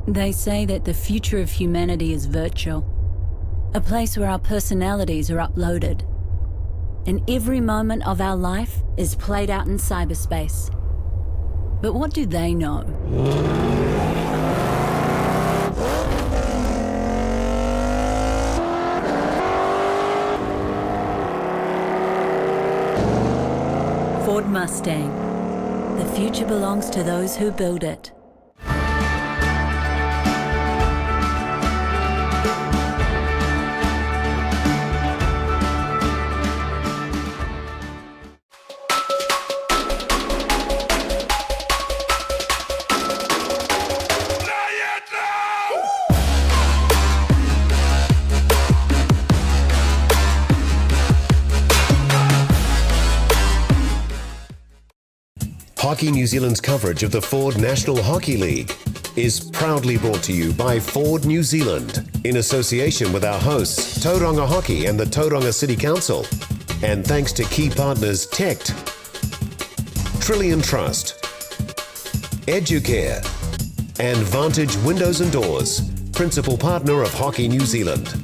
They say that the future of humanity is virtual, a place where our personalities are uploaded, and every moment of our life is played out in cyberspace. But what do they know? Ford Mustang. The future belongs to those who build it. Hockey New Zealand's coverage of the Ford National Hockey League is proudly brought to you by Ford New Zealand in association with our hosts Tauranga Hockey and the Tauranga City Council, and thanks to key partners Tect, Trillion Trust, Educare, and Vantage Windows and Doors, principal partner of Hockey New Zealand.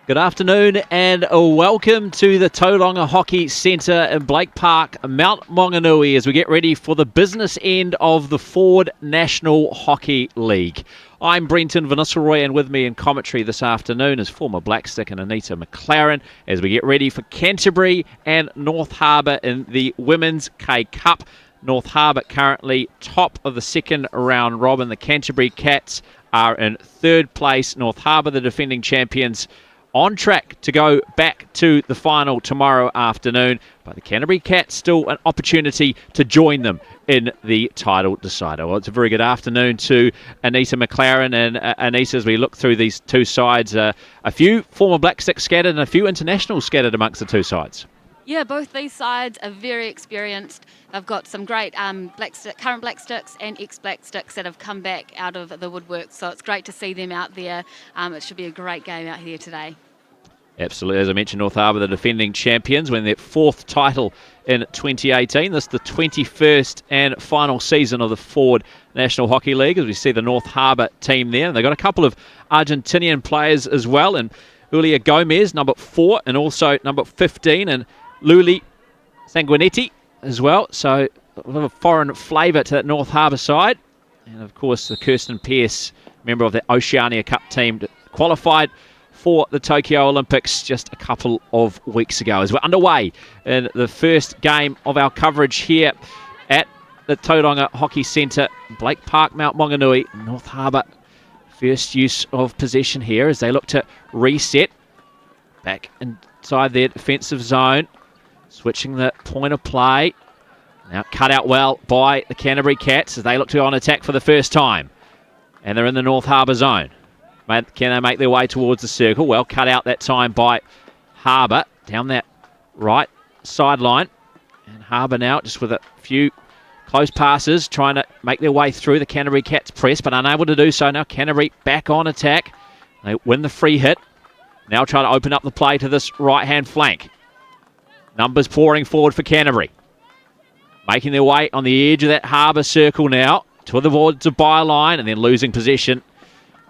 Good afternoon and welcome to the Tauranga Hockey Centre in Blake Park, Mount Maunganui, as we get ready for the business end of the Ford National Hockey League. I'm Brenton Vanessa-Roy, and with me in commentary this afternoon is former Blackstick and Anita McLaren as we get ready for Canterbury and North Harbour in the Women's K Cup. North Harbour currently top of the second round robin. The Canterbury Cats are in third place. North Harbour, the defending champions, on track to go back to the final tomorrow afternoon, but the Canterbury Cats still an opportunity to join them in the title decider. Well, it's a very good afternoon to Anita McLaren, and Anita, as we look through these two sides, a few former Blacksticks scattered and a few internationals scattered amongst the two sides. Yeah, both these sides are very experienced. They've got some great current Blacksticks and ex-Blacksticks that have come back out of the woodwork, so it's great to see them out there. It should be a great game out here today. Absolutely. As I mentioned, North Harbour, the defending champions, win their fourth title in 2018. This is the 21st and final season of the Ford National Hockey League, as we see the North Harbour team there. And they've got a couple of Argentinian players as well, and Julia Gomez, number 4, and also number 15, and Luli Sanguinetti as well. So a little foreign flavour to that North Harbour side. And of course, the Kirsten Pearce, member of the Oceania Cup team, qualified for the Tokyo Olympics just a couple of weeks ago. As we're underway in the first game of our coverage here at the Tauranga Hockey Centre, Blake Park, Mount Maunganui. North Harbour, first use of possession here as they look to reset back inside their defensive zone. Switching the point of play. Now cut out well by the Canterbury Cats as they look to go on attack for the first time. And they're in the North Harbour zone. Can they make their way towards the circle? Well cut out that time by Harbour down that right sideline. And Harbour now just with a few close passes trying to make their way through the Canterbury Cats press, but unable to do so. Now Canterbury back on attack. They win the free hit. Now try to open up the play to this right-hand flank. Numbers pouring forward for Canterbury. Making their way on the edge of that Harbour circle now towards the byline and then losing possession.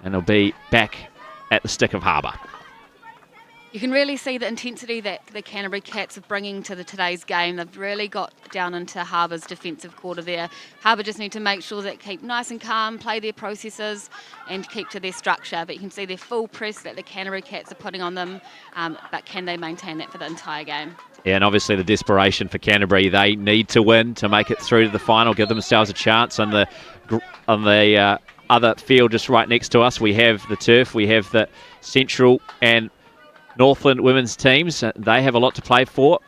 And they'll be back at the stick of Harbour. You can really see the intensity that the Canterbury Cats are bringing to today's game. They've really got down into Harbour's defensive quarter there. Harbour just need to make sure that keep nice and calm, play their processes and keep to their structure. But you can see their full press that the Canterbury Cats are putting on them. But can they maintain that for the entire game? Yeah, and obviously the desperation for Canterbury. They need to win to make it through to the final, give themselves a chance. On the other field just right next to us, we have the turf, we have the Central and Northland women's teams. They have a lot to play for.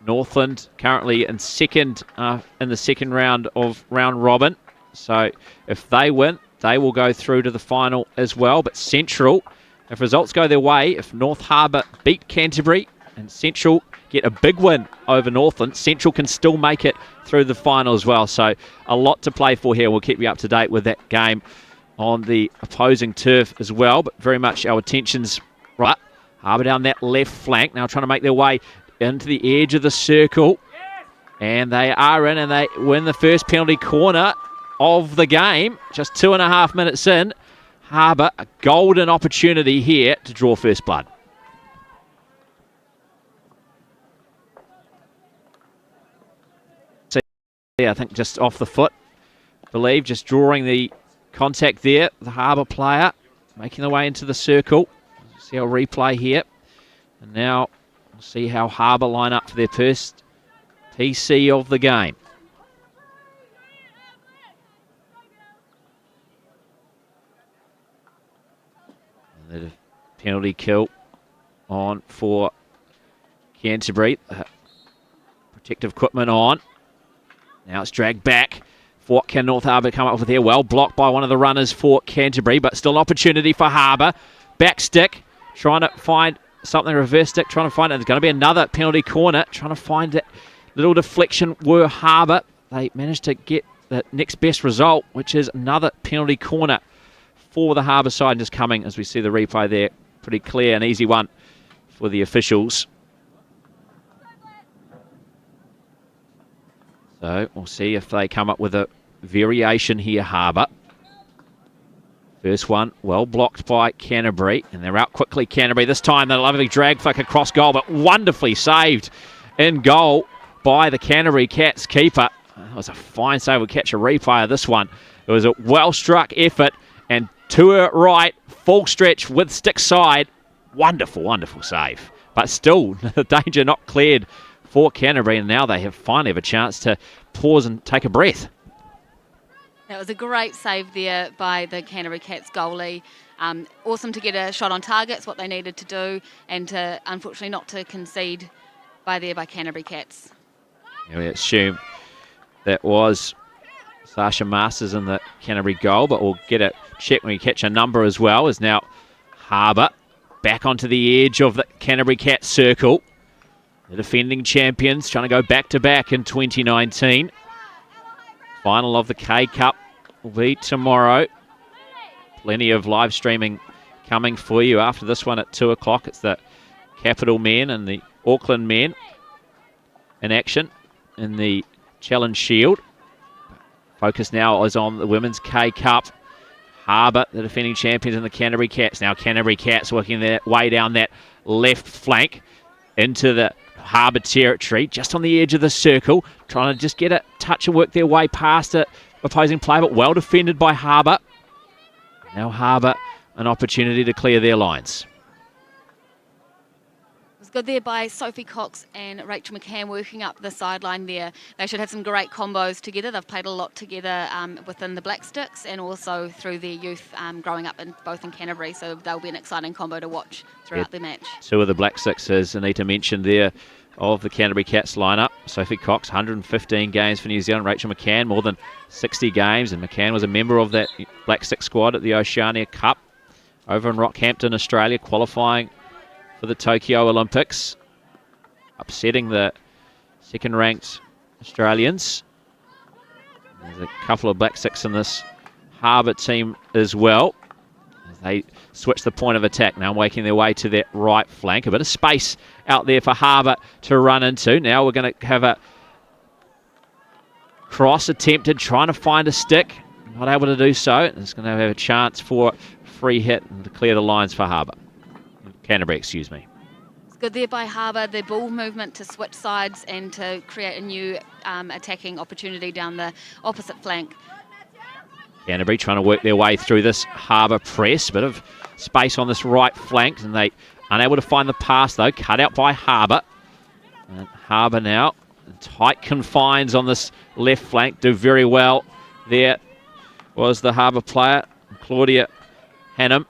Northland currently in second in the second round of round robin. So if they win, they will go through to the final as well. But Central, if results go their way, if North Harbour beat Canterbury and Central get a big win over Northland, Central can still make it through the final as well. So a lot to play for here. We'll keep you up to date with that game on the opposing turf as well. But very much our attention's right. Harbour down that left flank, now trying to make their way into the edge of the circle. And they are in, and they win the first penalty corner of the game. Just 2.5 minutes in. Harbour, a golden opportunity here to draw first blood. So, yeah, I think just off the foot. Believe just drawing the contact there. The Harbour player making their way into the circle. See our replay here. And now we'll see how Harbour line up for their first TC of the game. And the penalty kill on for Canterbury. Protective equipment on. Now it's dragged back. What can North Harbour come up with here? Well blocked by one of the runners for Canterbury, but still an opportunity for Harbour. Back stick, trying to find something, reverse stick, trying to find it. There's going to be another penalty corner, trying to find it. Little deflection were Harbour. They managed to get the next best result, which is another penalty corner for the Harbour side. Just coming as we see the replay there. Pretty clear, an easy one for the officials. So we'll see if they come up with a variation here, Harbour. First one, well blocked by Canterbury, and they're out quickly, Canterbury. This time, the lovely drag flick across goal, but wonderfully saved in goal by the Canterbury Cats keeper. That was a fine save. We'll catch a replay of this one. It was a well-struck effort, and to her right, full stretch with stick side. Wonderful, wonderful save. But still, the danger not cleared for Canterbury, and now they finally have a chance to pause and take a breath. That was a great save there by the Canterbury Cats goalie. Awesome to get a shot on target. It's what they needed to do, and to, unfortunately not to concede by Canterbury Cats. Yeah, we assume that was Sasha Masters in the Canterbury goal, but we'll get a check when we catch a number as well. Is now Harbour back onto the edge of the Canterbury Cats circle. The defending champions trying to go back-to-back in 2019. Final of the K-Cup will be tomorrow. Plenty of live streaming coming for you after this one at 2 o'clock. It's the Capital men and the Auckland men in action in the Challenge Shield. Focus now is on the Women's K-Cup. Harbour, the defending champions, and the Canterbury Cats. Now Canterbury Cats working their way down that left flank into the Harbour territory, just on the edge of the circle, trying to just get a touch and work their way past the opposing player, but well defended by Harbour. Now Harbour, an opportunity to clear their lines. It was good there by Sophie Cox and Rachel McCann working up the sideline there. They should have some great combos together. They've played a lot together within the Black Sticks and also through their youth growing up both in Canterbury, so they'll be an exciting combo to watch throughout the match. Two of the Black Sticks, as Anita mentioned there, of the Canterbury Cats lineup. Sophie Cox, 115 games for New Zealand. Rachel McCann, more than 60 games. And McCann was a member of that Black Stick squad at the Oceania Cup over in Rockhampton, Australia, qualifying for the Tokyo Olympics. Upsetting the second-ranked Australians. There's a couple of Black Sticks in this Harbour team as well. They switch the point of attack now, making their way to that right flank. A bit of space out there for Harbour to run into. Now we're going to have a cross attempted, trying to find a stick. Not able to do so. It's going to have a chance for free hit and to clear the lines for Harbour. Canterbury, excuse me. It's good there by Harbour, the ball movement to switch sides and to create a new attacking opportunity down the opposite flank. Canterbury trying to work their way through this Harbour press. Bit of space on this right flank, and they unable to find the pass though. Cut out by Harbour. And Harbour now in tight confines on this left flank. Do very well. There was the Harbour player, Claudia Hannum,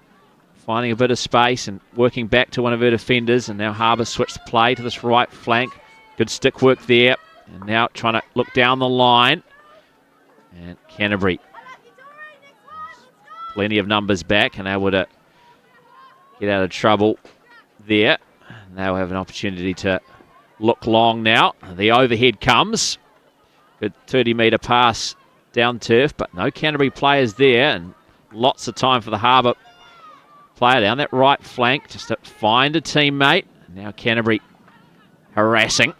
finding a bit of space and working back to one of her defenders. And now Harbour switched play to this right flank. Good stick work there. And now trying to look down the line. And Canterbury plenty of numbers back and able to get out of trouble there. They'll have an opportunity to look long now. The overhead comes. Good 30-metre pass down turf, but no Canterbury players there, and lots of time for the Harbour player down that right flank just to find a teammate. Now Canterbury harassing.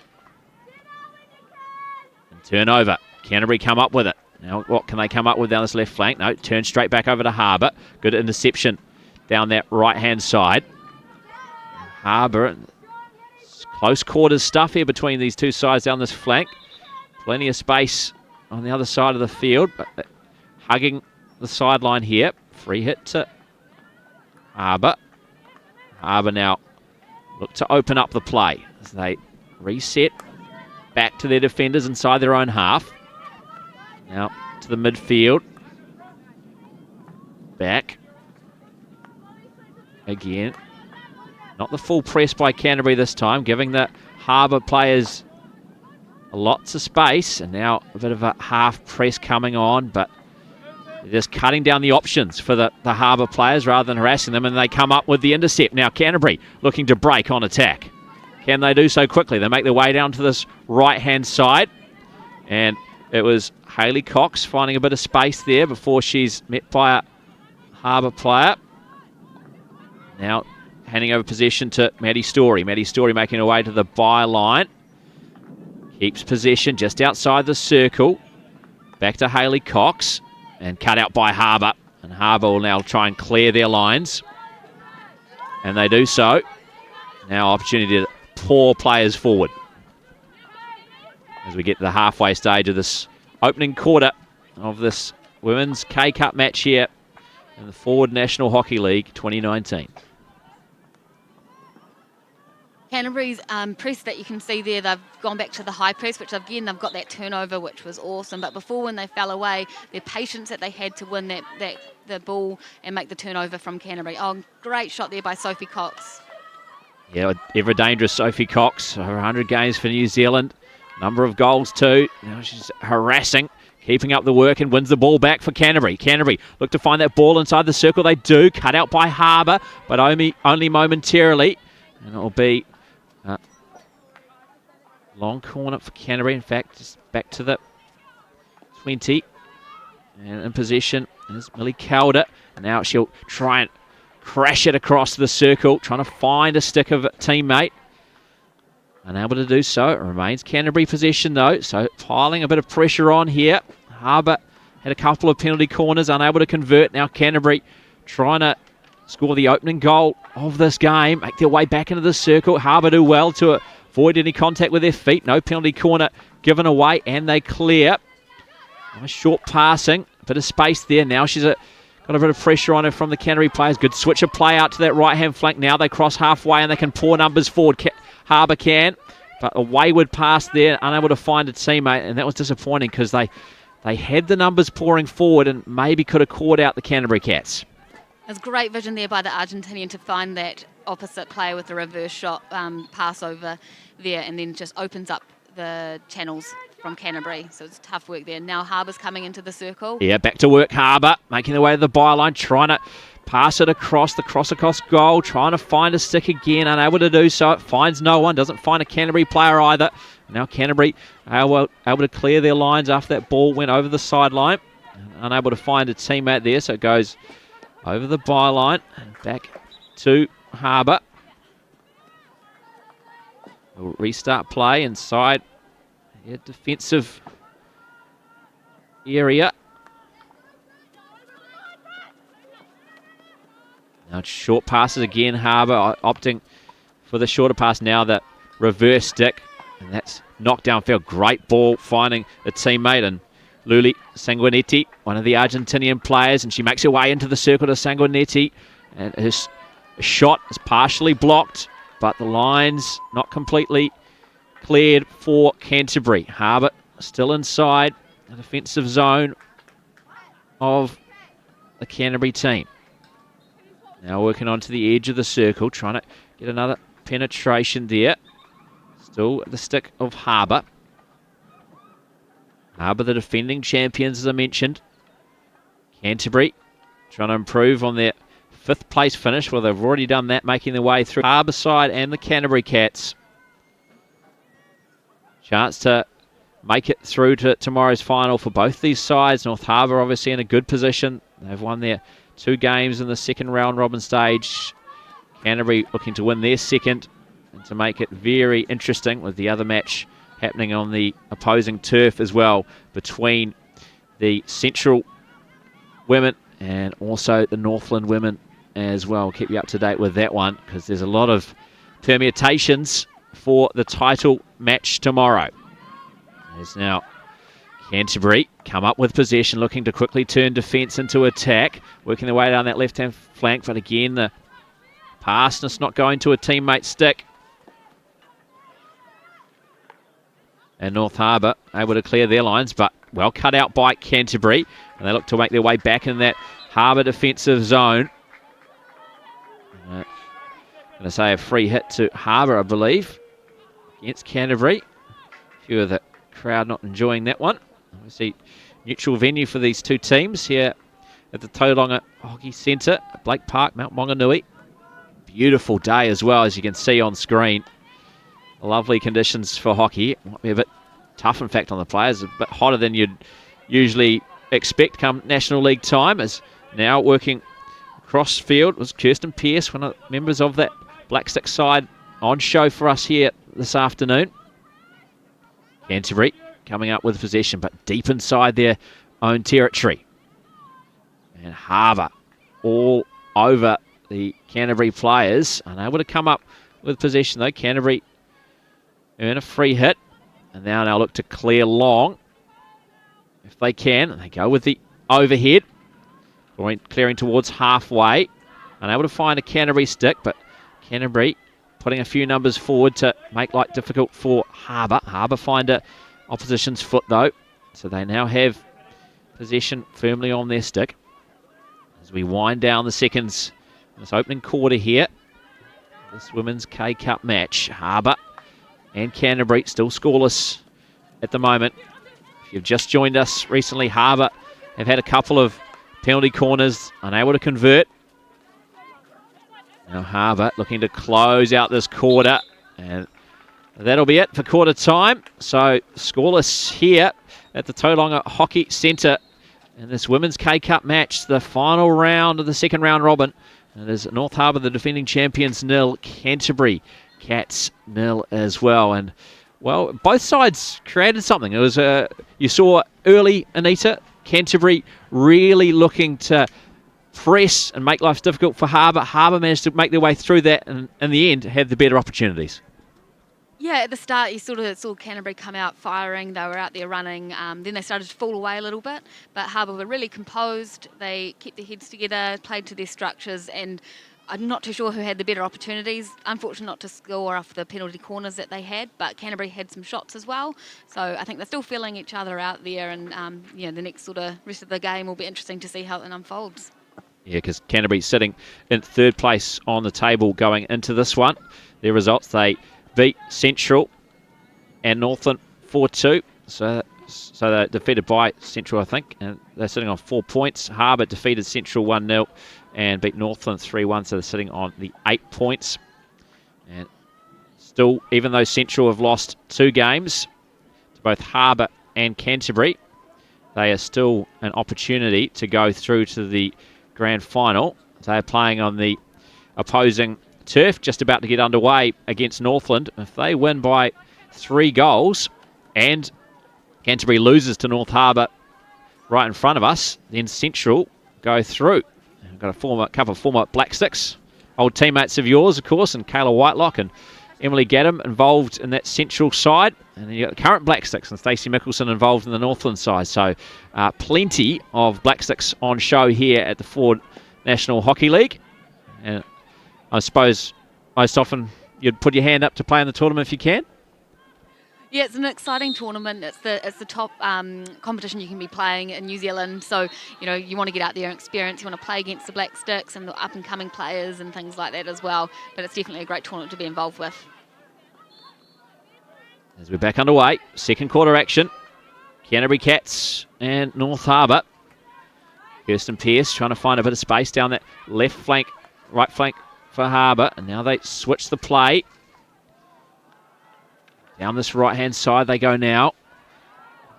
And turnover. Canterbury come up with it. Now what can they come up with down this left flank? No, turn straight back over to Harbour. Good interception down that right-hand side. Harbour, close quarters stuff here between these two sides down this flank. Plenty of space on the other side of the field, but hugging the sideline here. Free hit to Harbour. Harbour now look to open up the play as they reset back to their defenders inside their own half. Now to the midfield. Back. Again. Not the full press by Canterbury this time, giving the Harbour players lots of space. And now a bit of a half press coming on, but they're just cutting down the options for the Harbour players rather than harassing them, and they come up with the intercept. Now Canterbury looking to break on attack. Can they do so quickly? They make their way down to this right-hand side, and it was Hayley Cox finding a bit of space there before she's met by a Harbour player. Now handing over possession to Maddie Story. Maddie Story making her way to the byline. Keeps possession just outside the circle. Back to Hayley Cox. And cut out by Harbour. And Harbour will now try and clear their lines. And they do so. Now opportunity to pour players forward. As we get to the halfway stage of this opening quarter of this Women's K-Cup match here in the Ford National Hockey League 2019. Canterbury's press that you can see there, they've gone back to the high press, which again, they've got that turnover, which was awesome. But before, when they fell away, their patience that they had to win the ball and make the turnover from Canterbury. Oh, great shot there by Sophie Cox. Yeah, ever dangerous Sophie Cox. 100 games for New Zealand. Number of goals too. Now she's harassing, keeping up the work, and wins the ball back for Canterbury. Canterbury look to find that ball inside the circle. They do. Cut out by Harbour, but only momentarily. And it'll be long corner for Canterbury. In fact, just back to the 20. And in possession is Millie Calder. Now she'll try and crash it across the circle, trying to find a stick of a teammate. Unable to do so. It remains Canterbury possession though, so piling a bit of pressure on here. Harbour had a couple of penalty corners, unable to convert. Now Canterbury trying to score the opening goal of this game, make their way back into the circle. Harbour do well to avoid any contact with their feet. No penalty corner given away, and they clear. Nice short passing, a bit of space there. Now she's got a bit of pressure on her from the Canterbury players. Good switch of play out to that right-hand flank. Now they cross halfway and they can pour numbers forward. Harbour can, but a wayward pass there, unable to find a teammate, and that was disappointing because they had the numbers pouring forward and maybe could have caught out the Canterbury Cats. There's great vision there by the Argentinian to find that opposite player with the reverse shot pass over there, and then just opens up the channels from Canterbury. So it's tough work there. Now Harbour's coming into the circle. Yeah, back to work Harbour, making their way to the byline, trying to pass it across the cross-across goal, trying to find a stick again, unable to do so. It finds no one, doesn't find a Canterbury player either. Now Canterbury able to clear their lines after that ball went over the sideline. Unable to find a teammate there, so it goes over the byline and back to Harbour. We'll restart play inside the defensive area. Now it's short passes again. Harbour opting for the shorter pass now, the reverse stick. And that's knocked downfield. Great ball finding a teammate, and Luli Sanguinetti, one of the Argentinian players, and she makes her way into the circle to Sanguinetti. And her shot is partially blocked, but the line's not completely cleared for Canterbury. Harbour still inside the defensive zone of the Canterbury team. Now working onto the edge of the circle, trying to get another penetration there. Still the stick of Harbour. Harbour, the defending champions, as I mentioned. Canterbury trying to improve on their 5th place finish. Well, they've already done that, making their way through Harbour side and the Canterbury Cats. Chance to make it through to tomorrow's final for both these sides. North Harbour obviously in a good position. They've won their 2 games in the second round robin stage. Canterbury looking to win their second and to make it very interesting with the other match happening on the opposing turf as well between the Central women and also the Northland women as well. Keep you up to date with that one because there's a lot of permutations for the title match tomorrow. There's now Canterbury come up with possession, looking to quickly turn defence into attack, working their way down that left-hand flank, but again the pass just not going to a teammate's stick. And North Harbour able to clear their lines, but well cut out by Canterbury. And they look to make their way back in that Harbour defensive zone. Going to say a free hit to Harbour, I believe, against Canterbury. A few of the crowd not enjoying that one. Obviously, neutral venue for these two teams here at the Tauranga Hockey Centre, Blake Park, Mount Maunganui. Beautiful day as well, as you can see on screen. Lovely conditions for hockey. It might be a bit tough, in fact, on the players. A bit hotter than you'd usually expect come National League time. As now working across field was Kirsten Pearce, one of the members of that Black Stick side, on show for us here this afternoon. Canterbury coming up with possession, but deep inside their own territory. And Harbour all over the Canterbury players, unable to come up with possession though. Canterbury earn a free hit, and now look to clear long if they can. And they go with the overhead, clearing towards halfway. Unable to find a Canterbury stick, but Canterbury putting a few numbers forward to make life difficult for Harbour. Harbour find a opposition's foot though, so they now have possession firmly on their stick. As we wind down the seconds in this opening quarter here, this Women's K-Cup match, Harbour and Canterbury still scoreless at the moment. If you've just joined us recently, Harbour have had a couple of penalty corners, unable to convert. Now Harbour looking to close out this quarter, and that'll be it for quarter time. So scoreless here at the Tauranga Hockey Centre in this Women's K-Cup match, the final round of the second round robin. And there's North Harbour, the defending champions, 0, Canterbury Cats 0 as well. And well, both sides created something. It was you saw early, Anita, Canterbury really looking to press and make life difficult for Harbour. Harbour managed to make their way through that, and in the end had the better opportunities. Yeah, at the start you sort of saw Canterbury come out firing. They were out there running. Then they started to fall away a little bit, but Harbour were really composed. They kept their heads together, played to their structures, and I'm not too sure who had the better opportunities. Unfortunate not to score off the penalty corners that they had, but Canterbury had some shots as well. So I think they're still feeling each other out there, and the next sort of rest of the game will be interesting to see how it unfolds. Yeah, because Canterbury sitting in 3rd place on the table going into this one. Their results, they beat Central and Northland 4-2. So they're defeated by Central, I think, and they're sitting on 4 points. Harbour defeated Central 1-0 and beat Northland 3-1, so they're sitting on the 8 points. And still, even though Central have lost 2 games to both Harbour and Canterbury, they are still an opportunity to go through to the grand final. They are playing on the opposing turf, just about to get underway against Northland. If they win by 3 goals and Canterbury loses to North Harbour right in front of us, then Central go through. We've got a couple of former Black Sticks, old teammates of yours, of course, and Kayla Whitelock and Emily Gaddam involved in that Central side. And then you've got the current Black Sticks and Stacey Mickelson involved in the Northland side. So plenty of Black Sticks on show here at the Ford National Hockey League. And I suppose most often you'd put your hand up to play in the tournament if you can. Yeah, it's an exciting tournament. It's the top competition you can be playing in New Zealand. So, you want to get out there and experience. You want to play against the Black Sticks and the up-and-coming players and things like that as well. But it's definitely a great tournament to be involved with. As we're back underway, second quarter action. Canterbury Cats and North Harbour. Kirsten Pearce trying to find a bit of space down that left flank, right flank for Harbour. And now they switch the play. Down this right-hand side they go now.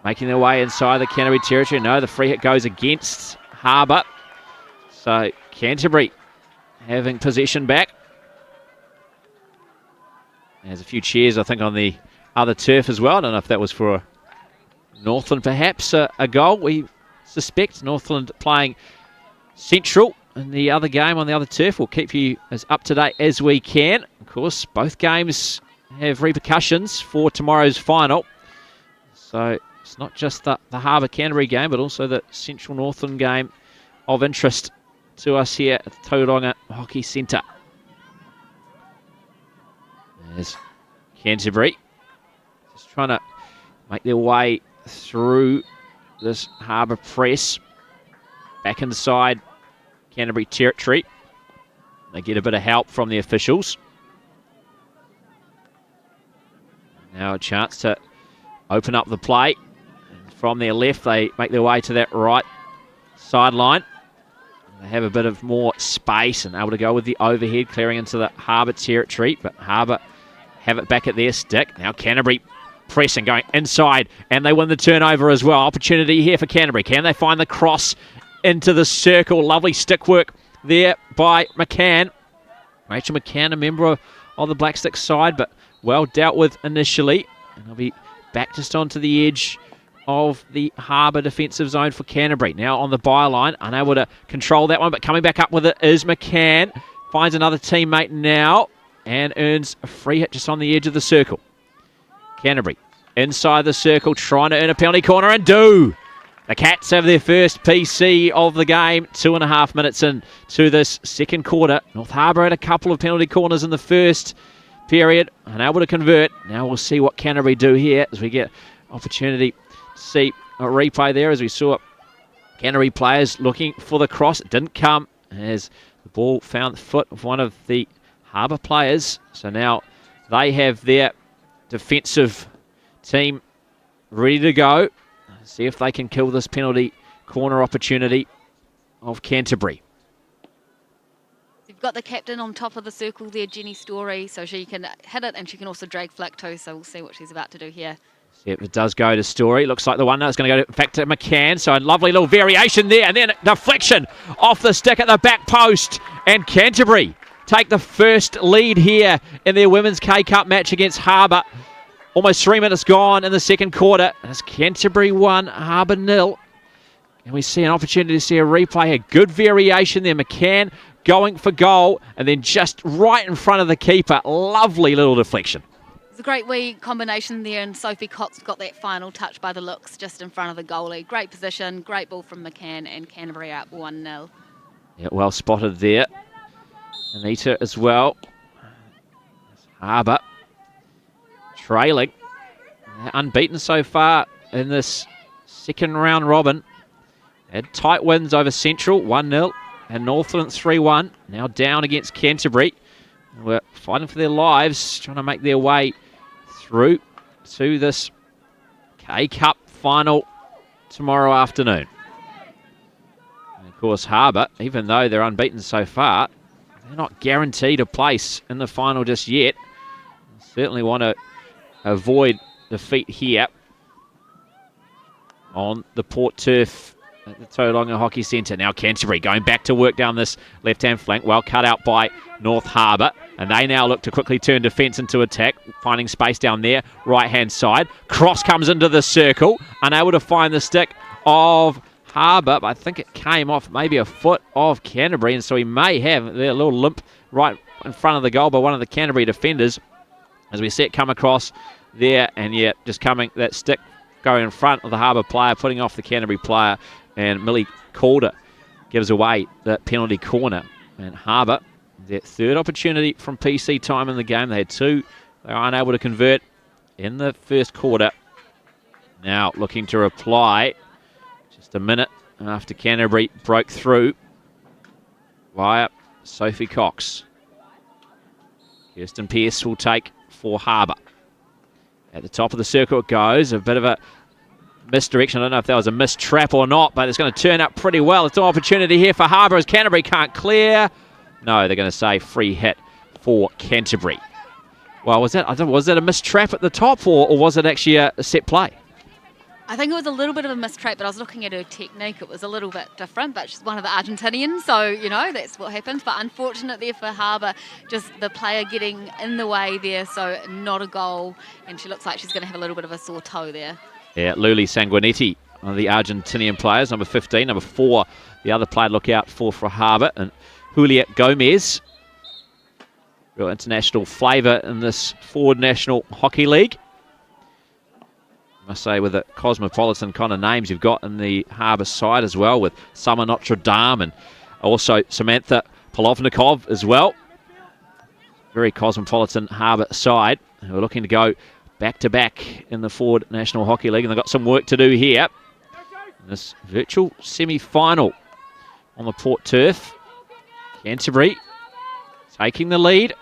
Making their way inside the Canterbury territory. No, the free hit goes against Harbour. So Canterbury having possession back. There's a few cheers, I think, on the other turf as well. I don't know if that was for Northland, perhaps, a goal. We suspect Northland playing Central in the other game on the other turf. We'll keep you as up to date as we can. Of course, both games have repercussions for tomorrow's final. So it's not just the Harbour Canterbury game, but also the Central Northland game of interest to us here at the Tauranga Hockey Centre. There's Canterbury just trying to make their way through this Harbour press. Back inside Canterbury territory. They get a bit of help from the officials. Now a chance to open up the play. From their left, they make their way to that right sideline. They have a bit of more space and able to go with the overhead, clearing into the Harbour territory. But Harbour have it back at their stick. Now Canterbury pressing, going inside, and they win the turnover as well. Opportunity here for Canterbury. Can they find the cross into the circle? Lovely stick work there by McCann. Rachel McCann, a member of the Black Stick side, but well dealt with initially. And they'll be back just onto the edge of the Harbour defensive zone for Canterbury. Now on the byline, unable to control that one, but coming back up with it is McCann. Finds another teammate now and earns a free hit just on the edge of the circle. Canterbury inside the circle, trying to earn a penalty corner, and do. The Cats have their first PC of the game, 2.5 minutes into this second quarter. North Harbour had a couple of penalty corners in the first period, unable to convert. Now we'll see what Canterbury do here as we get opportunity to see a replay there as we saw Canterbury players looking for the cross. It didn't come as the ball found the foot of one of the Harbour players. So now they have their defensive team ready to go. See if they can kill this penalty corner opportunity of Canterbury. You've got the captain on top of the circle there, Jenny Story, so she can hit it and she can also drag flick too, so we'll see what she's about to do here. Yep, it does go to Story. Looks like the one that's going to go back to McCann. So a lovely little variation there. And then deflection off the stick at the back post. And Canterbury take the first lead here in their Women's K-Cup match against Harbour. Almost 3 minutes gone in the second quarter. As Canterbury 1, Harbour 0. And we see an opportunity to see a replay. A good variation there. McCann going for goal. And then just right in front of the keeper. Lovely little deflection. It's a great wee combination there, and Sophie Cox got that final touch by the looks just in front of the goalie. Great position, great ball from McCann, and Canterbury up 1-0. Yeah, well spotted there. Anita as well. Harbour trailing. They're unbeaten so far in this second round robin. Had tight wins over Central, 1-0, and Northland 3-1. Now down against Canterbury. We're fighting for their lives, trying to make their way through to this K-Cup final tomorrow afternoon. And of course, Harbour, even though they're unbeaten so far, they're not guaranteed a place in the final just yet. They certainly want to avoid defeat here on the Port Turf at the Tauranga Hockey Centre. Now Canterbury going back to work down this left-hand flank. Well cut out by North Harbour. And they now look to quickly turn defence into attack, finding space down there, right-hand side. Cross comes into the circle, unable to find the stick of Harbour, but I think it came off maybe a foot of Canterbury, and so he may have a little limp right in front of the goal by one of the Canterbury defenders. As we see it come across there, and yet just coming, that stick going in front of the Harbour player, putting off the Canterbury player, and Millie Calder gives away the penalty corner. And Harbour, their third opportunity from PC time in the game. They had two. They were unable to convert in the first quarter. Now looking to reply just a minute after Canterbury broke through via Sophie Cox. Kirsten Pearce will take for Harbour. At the top of the circle it goes. A bit of a misdirection. I don't know if that was a missed trap or not, but it's going to turn out pretty well. It's an opportunity here for Harbour as Canterbury can't clear. No, they're going to say free hit for Canterbury. Well, was that a missed trap at the top, or was it actually a set play? I think it was a little bit of a mistrap, but I was looking at her technique. It was a little bit different, but she's one of the Argentinians, so, that's what happens. But unfortunate there for Harbour, just the player getting in the way there, so not a goal. And she looks like she's going to have a little bit of a sore toe there. Yeah, Luli Sanguinetti, one of the Argentinian players, number 15. Number 4, the other player to look out for Harbour. And Juliet Gomez, real international flavour in this Ford National Hockey League. I must say, with the cosmopolitan kind of names you've got in the Harbour side as well, with Summer Notre Dame and also Samantha Polovnikov as well. Very cosmopolitan Harbour side. We're looking to go back-to-back in the Ford National Hockey League, and they've got some work to do here. In this virtual semi-final on the Port Turf. Canterbury taking the lead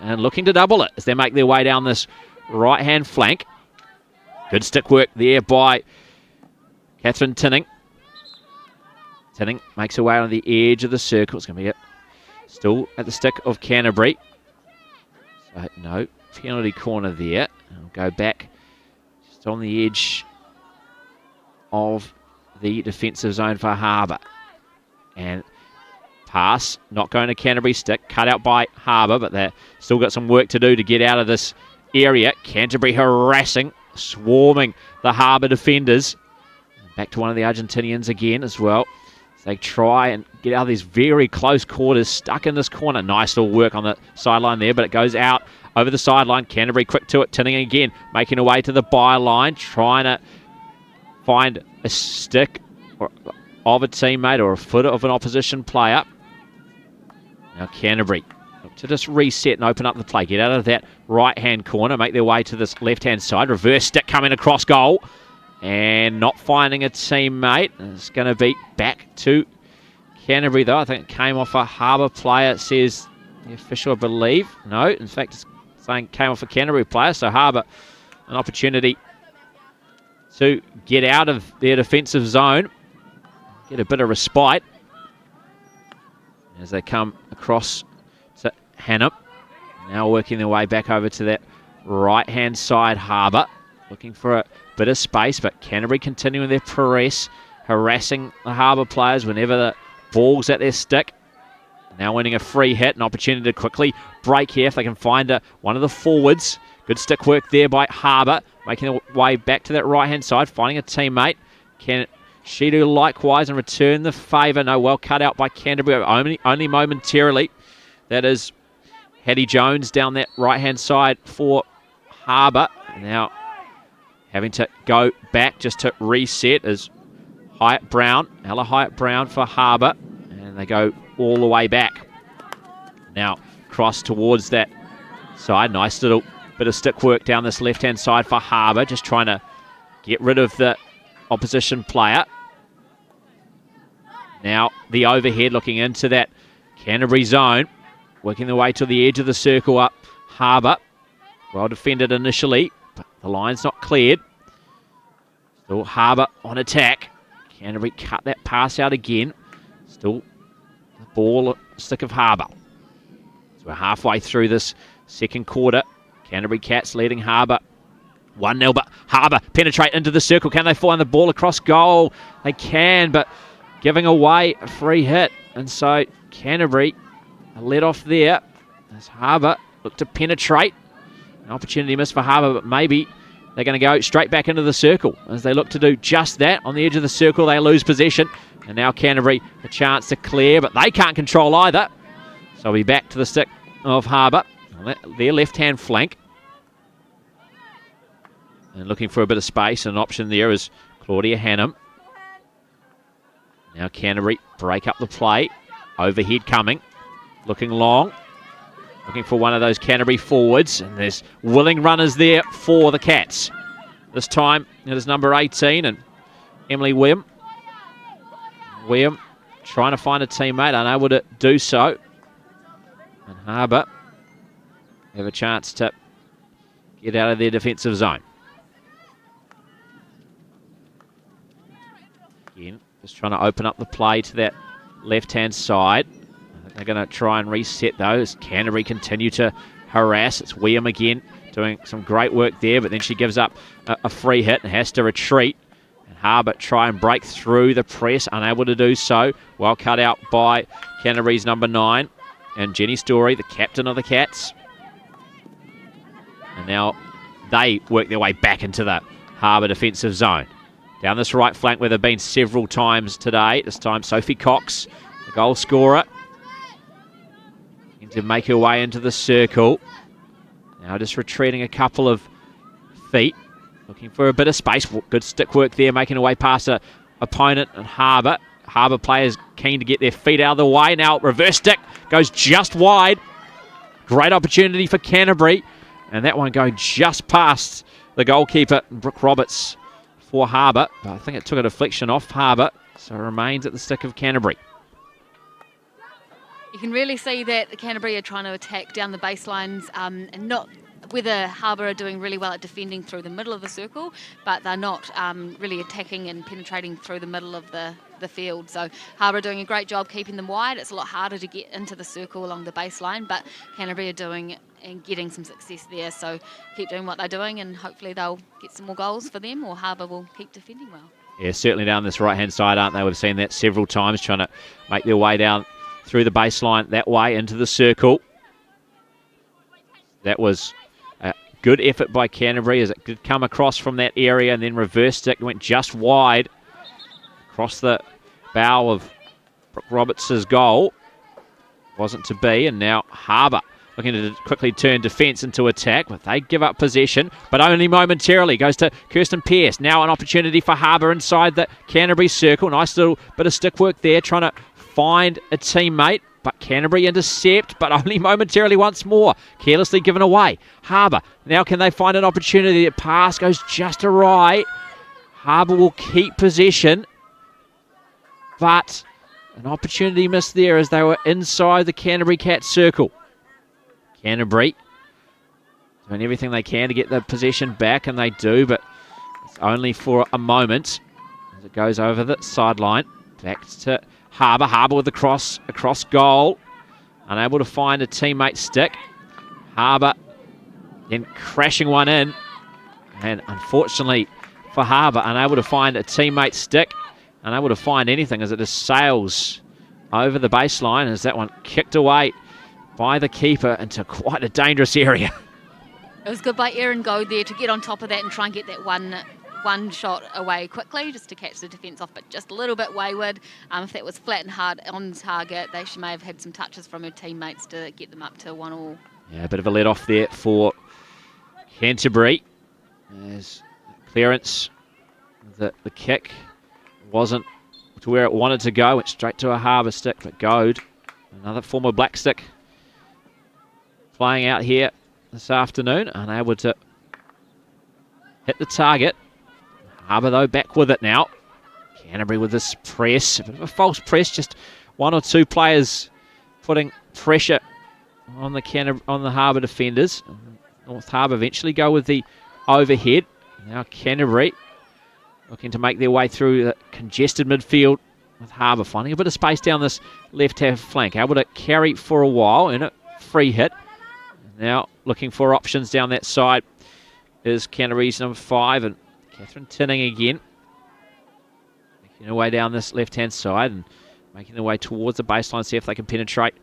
and looking to double it as they make their way down this right-hand flank. Good stick work there by Catherine Tinning. Tinning makes her way on the edge of the circle. It's going to be it. Still at the stick of Canterbury. So, no penalty corner there. I'll go back just on the edge of the defensive zone for Harbour. And pass, not going to Canterbury stick. Cut out by Harbour, but they've still got some work to do to get out of this area. Canterbury harassing, swarming the Harbour defenders. Back to one of the Argentinians again as well. As they try and get out of these very close quarters, stuck in this corner. Nice little work on the sideline there, but it goes out over the sideline. Canterbury quick to it, Tinning again, making her way to the byline, trying to find a stick of a teammate or a foot of an opposition player. Now Canterbury to just reset and open up the play. Get out of that right-hand corner, make their way to this left-hand side. Reverse stick coming across goal and not finding a teammate. It's going to be back to Canterbury, though. I think it came off a Harbour player, says the official, I believe. No, in fact, it's saying it came off a Canterbury player. So Harbour, an opportunity to get out of their defensive zone, get a bit of respite as they come across to Hannah. Now working their way back over to that right-hand side, Harbour. Looking for a bit of space, but Canterbury continuing their press, harassing the Harbour players whenever the ball's at their stick. Now winning a free hit, an opportunity to quickly break here if they can find one of the forwards. Good stick work there by Harbour, making their way back to that right-hand side, finding a teammate. Can she do likewise and return the favour? No, well cut out by Canterbury, only momentarily. That is Hattie Jones down that right-hand side for Harbour. Now having to go back just to reset is Hyatt Brown, Ella Hyatt Brown for Harbour. And they go all the way back. Now cross towards that side. Nice little bit of stick work down this left-hand side for Harbour. Just trying to get rid of the opposition player. Now the overhead looking into that Canterbury zone. Working their way to the edge of the circle up Harbour. Well defended initially, but the line's not cleared. Still Harbour on attack. Canterbury cut that pass out again. Still the ball stick of Harbour. So we're halfway through this second quarter. Canterbury Cats leading Harbour 1-0, but Harbour penetrate into the circle. Can they find the ball across goal? They can, but giving away a free hit. And so Canterbury let off there as Harbour look to penetrate. An opportunity missed for Harbour, but maybe they're going to go straight back into the circle. As they look to do just that, on the edge of the circle, they lose possession. And now Canterbury a chance to clear, but they can't control either. So we'll be back to the stick of Harbour on their left-hand flank. And looking for a bit of space, an option there is Claudia Hannum. Now Canterbury break up the play. Overhead coming. Looking long. Looking for one of those Canterbury forwards. And there's willing runners there for the Cats. This time it is number 18 and Emily William. William trying to find a teammate, unable to do so. And Harbour have a chance to get out of their defensive zone. Again, just trying to open up the play to that left-hand side. I think they're going to try and reset those. Canterbury continue to harass. It's William again doing some great work there, but then she gives up a free hit and has to retreat. And Harbour try and break through the press, unable to do so. Well cut out by Canterbury's number 9. And Jenny Story, the captain of the Cats. And now they work their way back into the Harbour defensive zone. Down this right flank where they've been several times today. This time Sophie Cox, the goal scorer, to make her way into the circle. Now just retreating a couple of feet, looking for a bit of space. Good stick work there, making her way past her opponent and Harbour. Harbour players keen to get their feet out of the way. Now reverse stick goes just wide. Great opportunity for Canterbury. And that one going just past the goalkeeper, Brooke Roberts, for Harbour. But I think it took a deflection off Harbour, so it remains at the stick of Canterbury. You can really see that the Canterbury are trying to attack down the baselines, and not whether Harbour are doing really well at defending through the middle of the circle, but they're not really attacking and penetrating through the middle of the field. So Harbour are doing a great job keeping them wide. It's a lot harder to get into the circle along the baseline, but Canterbury are doing and getting some success there. So keep doing what they're doing, and hopefully they'll get some more goals for them, or Harbour will keep defending well. Yeah, certainly down this right-hand side, aren't they? We've seen that several times, trying to make their way down through the baseline that way into the circle. That was a good effort by Canterbury as it could come across from that area and then reversed it, went just wide across the bow of Brooke Roberts' goal. Wasn't to be, and now Harbour looking to quickly turn defence into attack, but they give up possession, but only momentarily. Goes to Kirsten Pearce. Now an opportunity for Harbour inside the Canterbury circle. Nice little bit of stick work there, trying to find a teammate, but Canterbury intercept, but only momentarily once more. Carelessly given away. Harbour, now can they find an opportunity? The pass goes just awry. Harbour will keep possession, but an opportunity missed there as they were inside the Canterbury Cat circle. Canterbury doing everything they can to get the possession back, and they do, but it's only for a moment as it goes over the sideline. Back to Harbour. Harbour with the cross across goal. Unable to find a teammate stick. Harbour then crashing one in, and unfortunately for Harbour, unable to find a teammate stick, unable to find anything as it just sails over the baseline as that one kicked away by the keeper into quite a dangerous area. It was good by Erin Goad there to get on top of that and try and get that one shot away quickly, just to catch the defence off, but just a little bit wayward. If that was flat and hard on target, she may have had some touches from her teammates to get them up to 1-1. Yeah, a bit of a let off there for Canterbury. As clearance, the kick wasn't to where it wanted to go, went straight to a Harbour stick, but Goad, another former black stick, playing out here this afternoon, unable to hit the target. Harbour, though, back with it now. Canterbury with this press, a bit of a false press, just one or two players putting pressure on the Harbour defenders. North Harbour eventually go with the overhead. Now Canterbury looking to make their way through the congested midfield, with Harbour finding a bit of space down this left-hand flank, able to carry for a while in a free hit. Now looking for options down that side is Canterbury's number 5, and Catherine Tinning again, making her way down this left-hand side and making their way towards the baseline, see if they can penetrate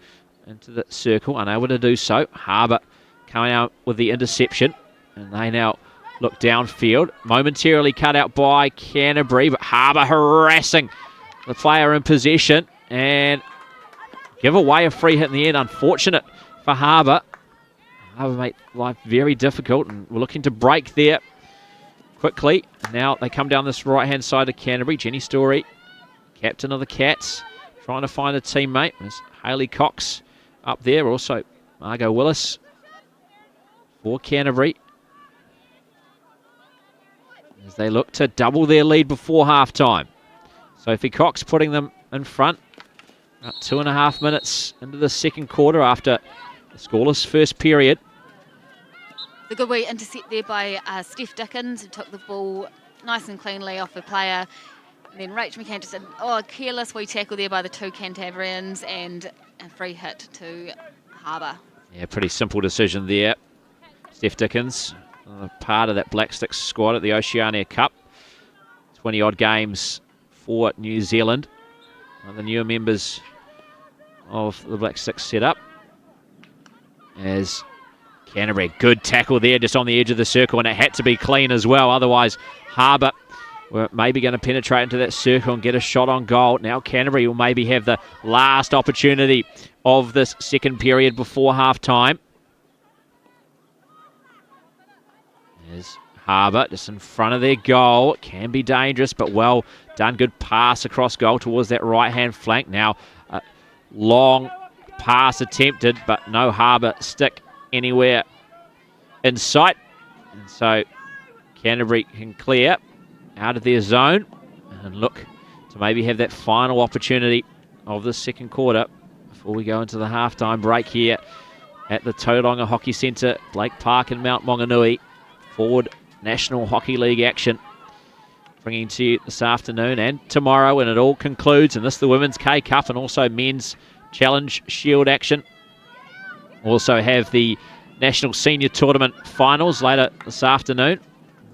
into the circle. Unable to do so. Harbour coming out with the interception, and they now look downfield. Momentarily cut out by Canterbury, but Harbour harassing the player in possession and give away a free hit in the end. Unfortunate for Harbour. Harbour made life very difficult, and we're looking to break there quickly. Now they come down this right-hand side of Canterbury. Jenny Story, captain of the Cats, trying to find a teammate. There's Hayley Cox up there. Also Margot Willis for Canterbury, as they look to double their lead before half-time. Sophie Cox putting them in front. About 2.5 minutes into the second quarter after the scoreless first period. The good wee intercept there by Steph Dickens, who took the ball nice and cleanly off a player And then Rach McCann just said, a careless wee tackle there by the two Cantabrians and a free hit to Harbour. Yeah, pretty simple decision there. Steph Dickens, part of that Black Sticks squad at the Oceania Cup. 20-odd games for New Zealand. One of the newer members of the Black Sticks setup. As Canterbury, good tackle there just on the edge of the circle, and it had to be clean as well. Otherwise, Harbour were maybe going to penetrate into that circle and get a shot on goal. Now Canterbury will maybe have the last opportunity of this second period before half-time. There's Harbour just in front of their goal. It can be dangerous, but well done. Good pass across goal towards that right-hand flank. Now a long pass attempted, but no Harbour stick anywhere in sight. And so Canterbury can clear out of their zone and look to maybe have that final opportunity of the second quarter before we go into the halftime break here at the Tauranga Hockey Centre, Blake Park in Mount Maunganui. Ford National Hockey League action bringing to you this afternoon and tomorrow when it all concludes. And this the Women's K-Cup and also Men's Challenge Shield action. Also have the National Senior Tournament finals later this afternoon.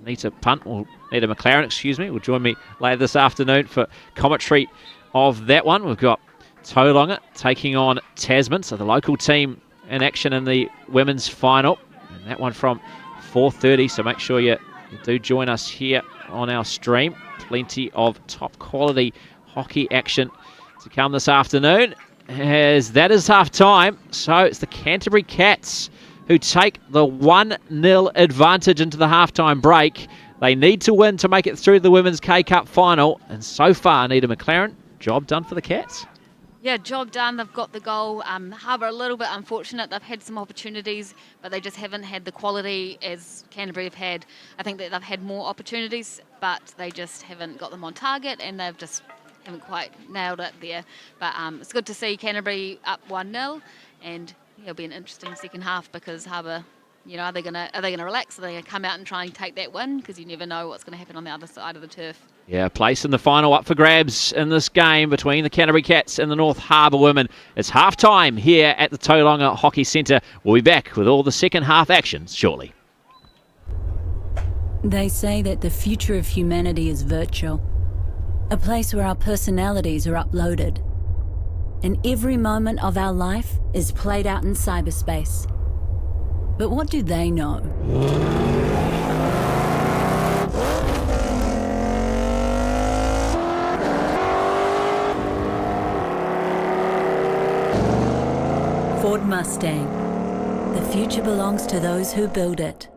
Nita McLaren, will join me later this afternoon for commentary of that one. We've got Tauranga taking on Tasman, so the local team in action in the women's final. And that one from 4:30, so make sure you do join us here on our stream. Plenty of top quality hockey action to come this afternoon. As that is half time, so it's the Canterbury Cats who take the 1-0 advantage into the halftime break. They need to win to make it through the Women's K-Cup final, and so far, Nita McLaren, job done for the Cats. Yeah, job done. They've got the goal. Harbour a little bit unfortunate. They've had some opportunities, but they just haven't had the quality as Canterbury have had. I think that they've had more opportunities, but they just haven't got them on target, and they've just haven't quite nailed it there. But it's good to see Canterbury up 1-0, and it'll be an interesting second half because Harbour, are they gonna relax? Are they gonna come out and try and take that win? Because you never know what's going to happen on the other side of the turf. Yeah, place in the final up for grabs in this game between the Canterbury Cats and the North Harbour women. It's half-time here at the Tauranga Hockey Centre. We'll be back with all the second half action shortly. They say that the future of humanity is virtual, a place where our personalities are uploaded, and every moment of our life is played out in cyberspace. But what do they know? Ford Mustang. The future belongs to those who build it.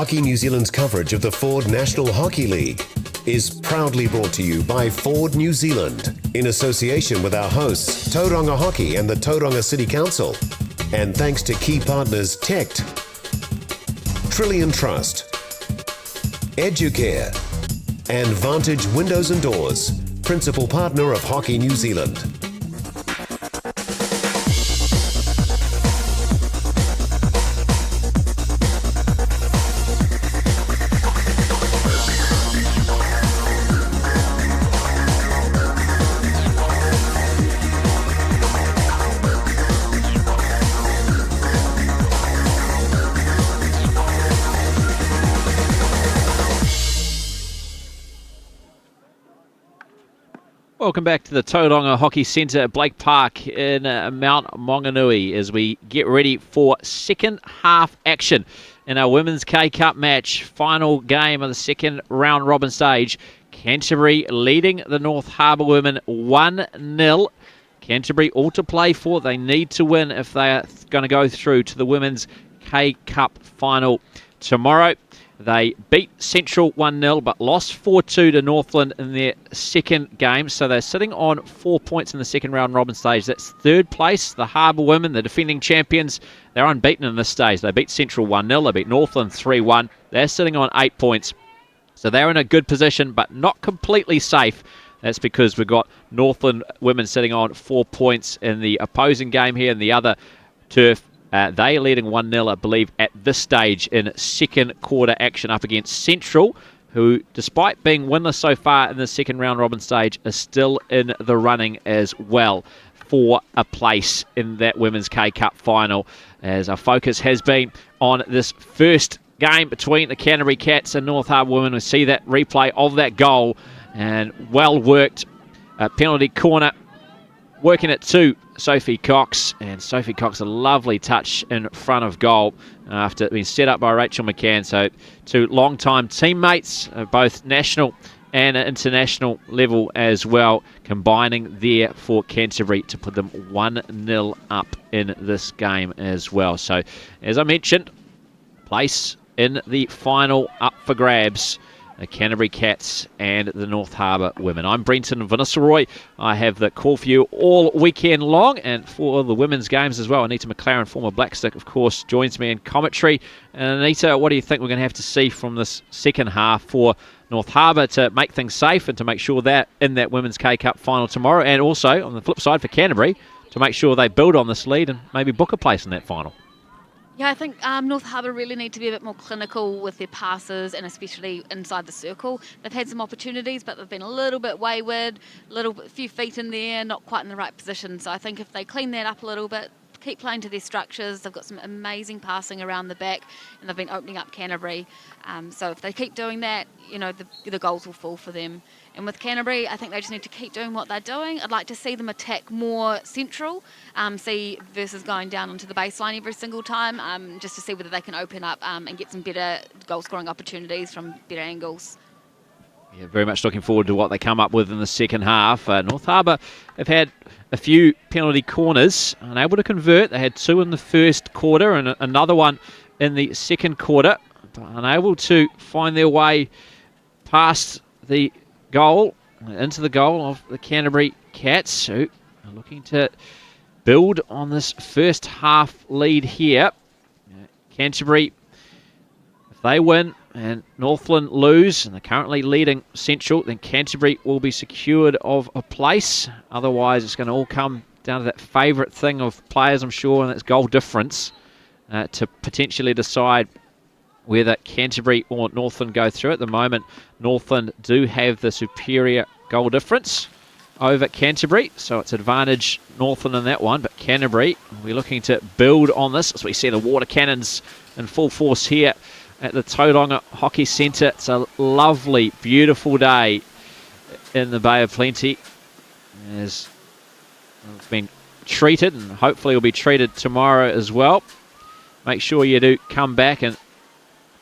Hockey New Zealand's coverage of the Ford National Hockey League is proudly brought to you by Ford New Zealand in association with our hosts Tauranga Hockey and the Tauranga City Council, and thanks to key partners Tect, Trillion Trust, Educare, and Vantage Windows and Doors, principal partner of Hockey New Zealand. Welcome back to the Tauranga Hockey Centre at Blake Park in Mount Maunganui as we get ready for second half action in our Women's K-Cup match. Final game of the second round robin stage. Canterbury leading the North Harbour women 1-0. Canterbury all to play for. They need to win if they are going to go through to the Women's K-Cup final tomorrow. They beat Central 1-0 but lost 4-2 to Northland in their second game. So they're sitting on 4 points in the second round robin stage. That's third place. The Harbour women, the defending champions, they're unbeaten in this stage. They beat Central 1-0. They beat Northland 3-1. They're sitting on 8 points. So they're in a good position but not completely safe. That's because we've got Northland women sitting on 4 points in the opposing game here in the other turf. They are leading 1-0, I believe, at this stage in second quarter action up against Central, who, despite being winless so far in the second round robin stage, is still in the running as well for a place in that Women's K-Cup final, as our focus has been on this first game between the Canterbury Cats and North Harbour women. We see that replay of that goal, and well-worked penalty corner, working it to Sophie Cox, and Sophie Cox a lovely touch in front of goal after being set up by Rachel McCann. So two long-time teammates, both national and international level as well, combining there for Canterbury to put them 1-0 up in this game as well. So as I mentioned, place in the final up for grabs. The Canterbury Cats and the North Harbour women. I'm Brenton Vanessa-Roy. I have the call for you all weekend long, and for the women's games as well. Anita McLaren, former Blackstick, of course, joins me in commentary. And Anita, what do you think we're going to have to see from this second half for North Harbour to make things safe and to make sure that in that Women's K-Cup final tomorrow, and also on the flip side for Canterbury to make sure they build on this lead and maybe book a place in that final? Yeah, I think North Harbour really need to be a bit more clinical with their passes, and especially inside the circle. They've had some opportunities, but they've been a little bit wayward, a few feet in there, not quite in the right position. So I think if they clean that up a little bit, keep playing to their structures, they've got some amazing passing around the back, and they've been opening up Canterbury. So if they keep doing that, the goals will fall for them. And with Canterbury, I think they just need to keep doing what they're doing. I'd like to see them attack more central, versus going down onto the baseline every single time, just to see whether they can open up and get some better goal-scoring opportunities from better angles. Yeah, very much looking forward to what they come up with in the second half. North Harbour have had a few penalty corners, unable to convert. They had 2 in the first quarter and another one in the second quarter, but unable to find their way past the goal, into the goal of the Canterbury Cats, who are looking to build on this first half lead here. Canterbury, if they win and Northland lose, and they're currently leading Central, then Canterbury will be secured of a place. Otherwise, it's going to all come down to that favourite thing of players, I'm sure, and that's goal difference, to potentially decide whether Canterbury or Northland go through. At the moment, Northland do have the superior goal difference over Canterbury, so it's advantage Northland in that one, but Canterbury will be looking to build on this as we see the water cannons in full force here at the Tauranga Hockey Centre. It's a lovely, beautiful day in the Bay of Plenty, as it's been treated, and hopefully will be treated tomorrow as well. Make sure you do come back, and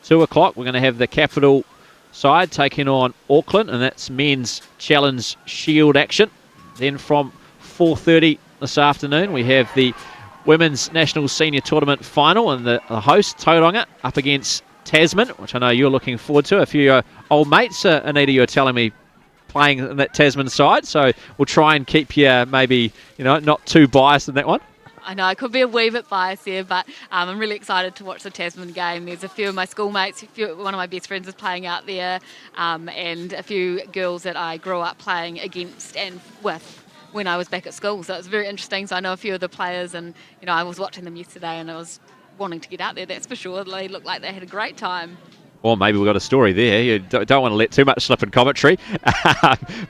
2 o'clock we're going to have the Capital side taking on Auckland, and that's men's Challenge Shield action. Then from 4:30 this afternoon we have the Women's National Senior Tournament final, and the host Tauranga up against Tasman, which I know you're looking forward to. A few old mates, Anita, you're telling me, playing in that Tasman side, so we'll try and keep you maybe, not too biased in that one. I know I could be a wee bit biased here, but I'm really excited to watch the Tasman game. There's a few of my schoolmates, one of my best friends is playing out there, and a few girls that I grew up playing against and with when I was back at school. So it's very interesting. So I know a few of the players, and I was watching them yesterday, and I was wanting to get out there. That's for sure. They looked like they had a great time. Well, maybe we've got a story there. You don't want to let too much slip in commentary.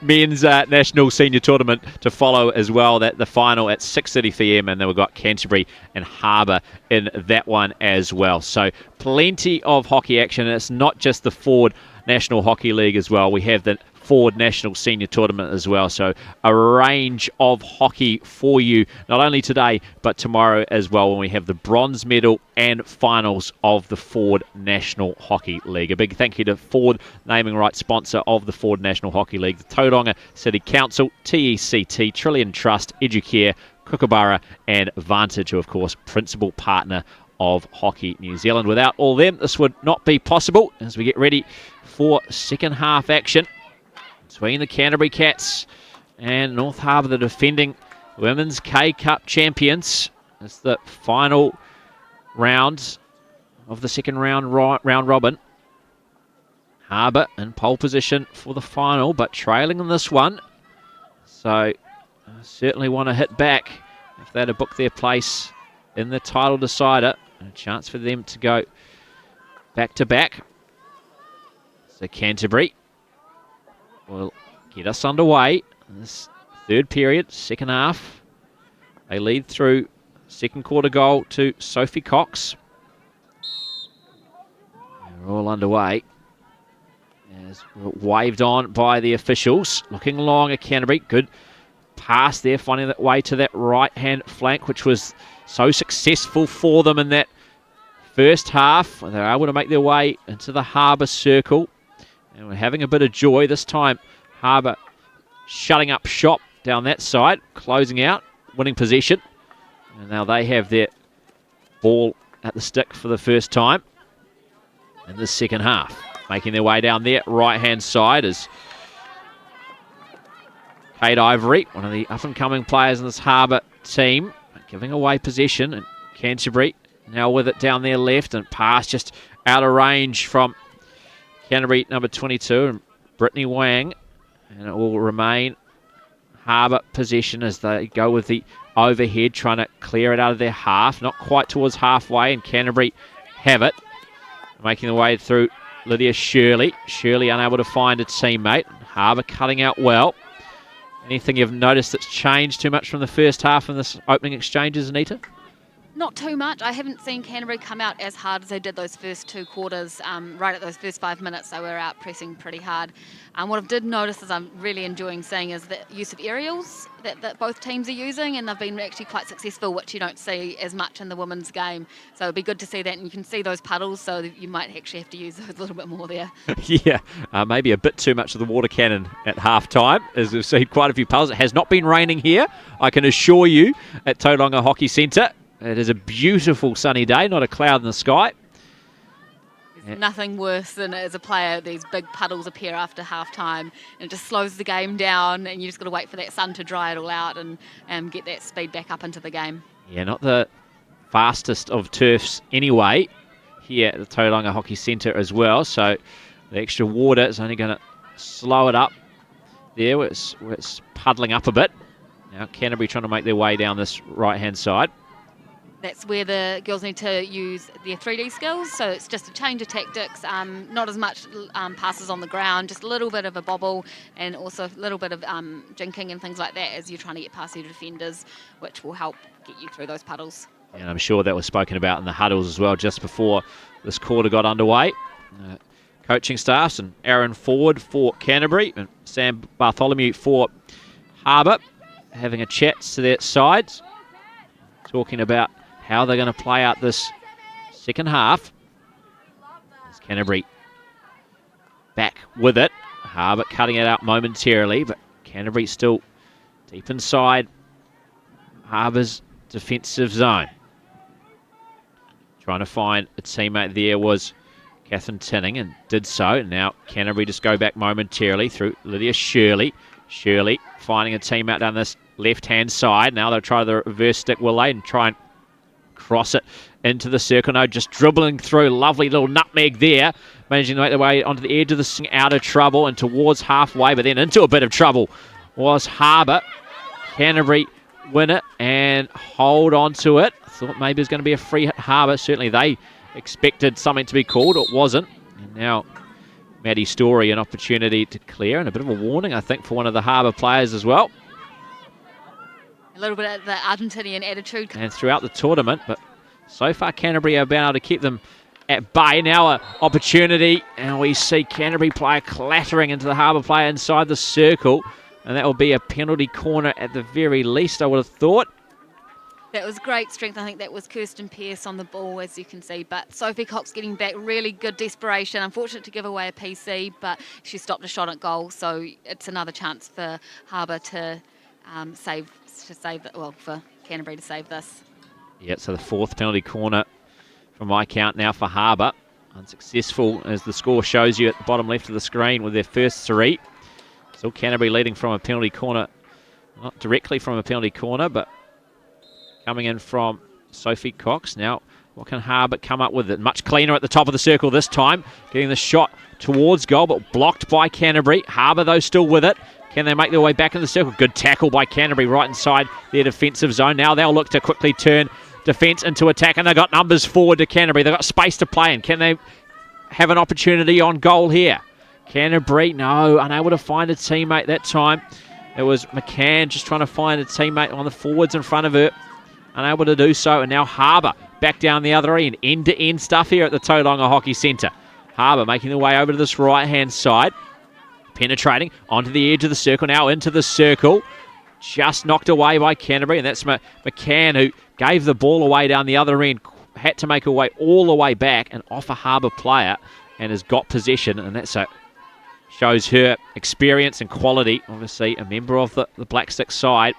Men's National Senior Tournament to follow as well. That the final at 6:30 p.m. and then we've got Canterbury and Harbour in that one as well. So plenty of hockey action. And it's not just the Ford National Hockey League as well. We have the Ford National Senior Tournament as well. So a range of hockey for you, not only today, but tomorrow as well, when we have the bronze medal and finals of the Ford National Hockey League. A big thank you to Ford, naming rights sponsor of the Ford National Hockey League, the Tauranga City Council, TECT, Trillion Trust, Educare, Kookaburra, and Vantage, who, of course, principal partner of Hockey New Zealand. Without all them, this would not be possible as we get ready for second half action between the Canterbury Cats and North Harbour, the defending Women's K-Cup champions. It's the final round of the second round robin. Harbour in pole position for the final, but trailing in this one. So I certainly want to hit back if they're to book their place in the title decider. And a chance for them to go back-to-back. So Canterbury will get us underway in this third period, second half. They lead through second quarter goal to Sophie Cox. They're all underway. As waved on by the officials. Looking long at Canterbury. Good pass there, finding that way to that right-hand flank, which was so successful for them in that first half. They're able to make their way into the Harbour circle. And we're having a bit of joy this time. Harbour shutting up shop down that side, closing out, winning possession. And now they have their ball at the stick for the first time in the second half. Making their way down there, right-hand side is Kate Ivory, one of the up-and-coming players in this Harbour team, giving away possession. And Canterbury now with it down their left, and pass just out of range from Canterbury number 22 and Brittany Wang, and it will remain Harbour possession as they go with the overhead, trying to clear it out of their half, not quite towards halfway, and Canterbury have it, making the way through Lydia Shirley. Shirley unable to find a teammate. Harbour cutting out well. Anything you've noticed that's changed too much from the first half in this opening exchanges, Anita? Not too much. I haven't seen Canterbury come out as hard as they did those first two quarters. Right at those first 5 minutes, they were out pressing pretty hard. What I did notice, is I'm really enjoying seeing, is the use of aerials that both teams are using, and they've been actually quite successful, which you don't see as much in the women's game. So it'd be good to see that, and you can see those puddles, so you might actually have to use those a little bit more there. Yeah, maybe a bit too much of the water cannon at half-time, as we've seen quite a few puddles. It has not been raining here, I can assure you, at Tauranga Hockey Centre. It is a beautiful sunny day, not a cloud in the sky. There's nothing worse than, as a player, these big puddles appear after half-time, and it just slows the game down, and you just got to wait for that sun to dry it all out and get that speed back up into the game. Yeah, not the fastest of turfs anyway here at the Tauranga Hockey Centre as well, so the extra water is only going to slow it up there where it's puddling up a bit. Now Canterbury trying to make their way down this right-hand side. That's where the girls need to use their 3D skills. So it's just a change of tactics, not as much passes on the ground, just a little bit of a bobble, and also a little bit of jinking and things like that as you're trying to get past your defenders, which will help get you through those puddles. And I'm sure that was spoken about in the huddles as well just before this quarter got underway. Coaching staffs and Aaron Ford for Canterbury and Sam Bartholomew for Harbour having a chat to their sides, talking about how they're going to play out this second half. As Canterbury back with it. Harbour cutting it out momentarily, but Canterbury still deep inside Harbour's defensive zone. Trying to find a teammate there was Catherine Tinning, and did so. Now Canterbury just go back momentarily through Lydia Shirley. Shirley finding a teammate down this left-hand side. Now they'll try the reverse stick, will they, and try and cross it into the circle. No, just dribbling through. Lovely little nutmeg there. Managing to make their way onto the edge of the swing, out of trouble and towards halfway, but then into a bit of trouble was Harbour. Canterbury win it and hold on to it. Thought maybe it was going to be a free hit Harbour. Certainly they expected something to be called. It wasn't. And now Maddie Story an opportunity to clear, and a bit of a warning, I think, for one of the Harbour players as well. A little bit of the Argentinian attitude. And throughout the tournament, but so far Canterbury have been able to keep them at bay. Now an opportunity, and we see Canterbury player clattering into the Harbour player inside the circle, and that will be a penalty corner at the very least, I would have thought. That was great strength. I think that was Kirsten Pearce on the ball, as you can see. But Sophie Cox getting back, really good desperation. Unfortunate to give away a PC, but she stopped a shot at goal. So it's another chance for Harbour to for Canterbury to save this. Yeah, so the fourth penalty corner from my count now for Harbour. Unsuccessful, as the score shows you at the bottom left of the screen, with their first three. Still Canterbury leading from a penalty corner, not directly from a penalty corner, but coming in from Sophie Cox. Now, what can Harbour come up with? It much cleaner at the top of the circle this time. Getting the shot towards goal, but blocked by Canterbury. Harbour, though, still with it. Can they make their way back in the circle? Good tackle by Canterbury right inside their defensive zone. Now they'll look to quickly turn defence into attack, and they've got numbers forward to Canterbury. They've got space to play in. Can they have an opportunity on goal here? Canterbury, no, unable to find a teammate that time. It was McCann just trying to find a teammate on the forwards in front of her. Unable to do so, and now Harbour back down the other end-to-end stuff here at the Tauranga Hockey Centre. Harbour making their way over to this right-hand side, penetrating onto the edge of the circle, now into the circle. Just knocked away by Canterbury, and that's McCann, who gave the ball away down the other end, had to make her way all the way back and off a Harbour player, and has got possession, and that's shows her experience and quality. Obviously a member of the Black Stick side,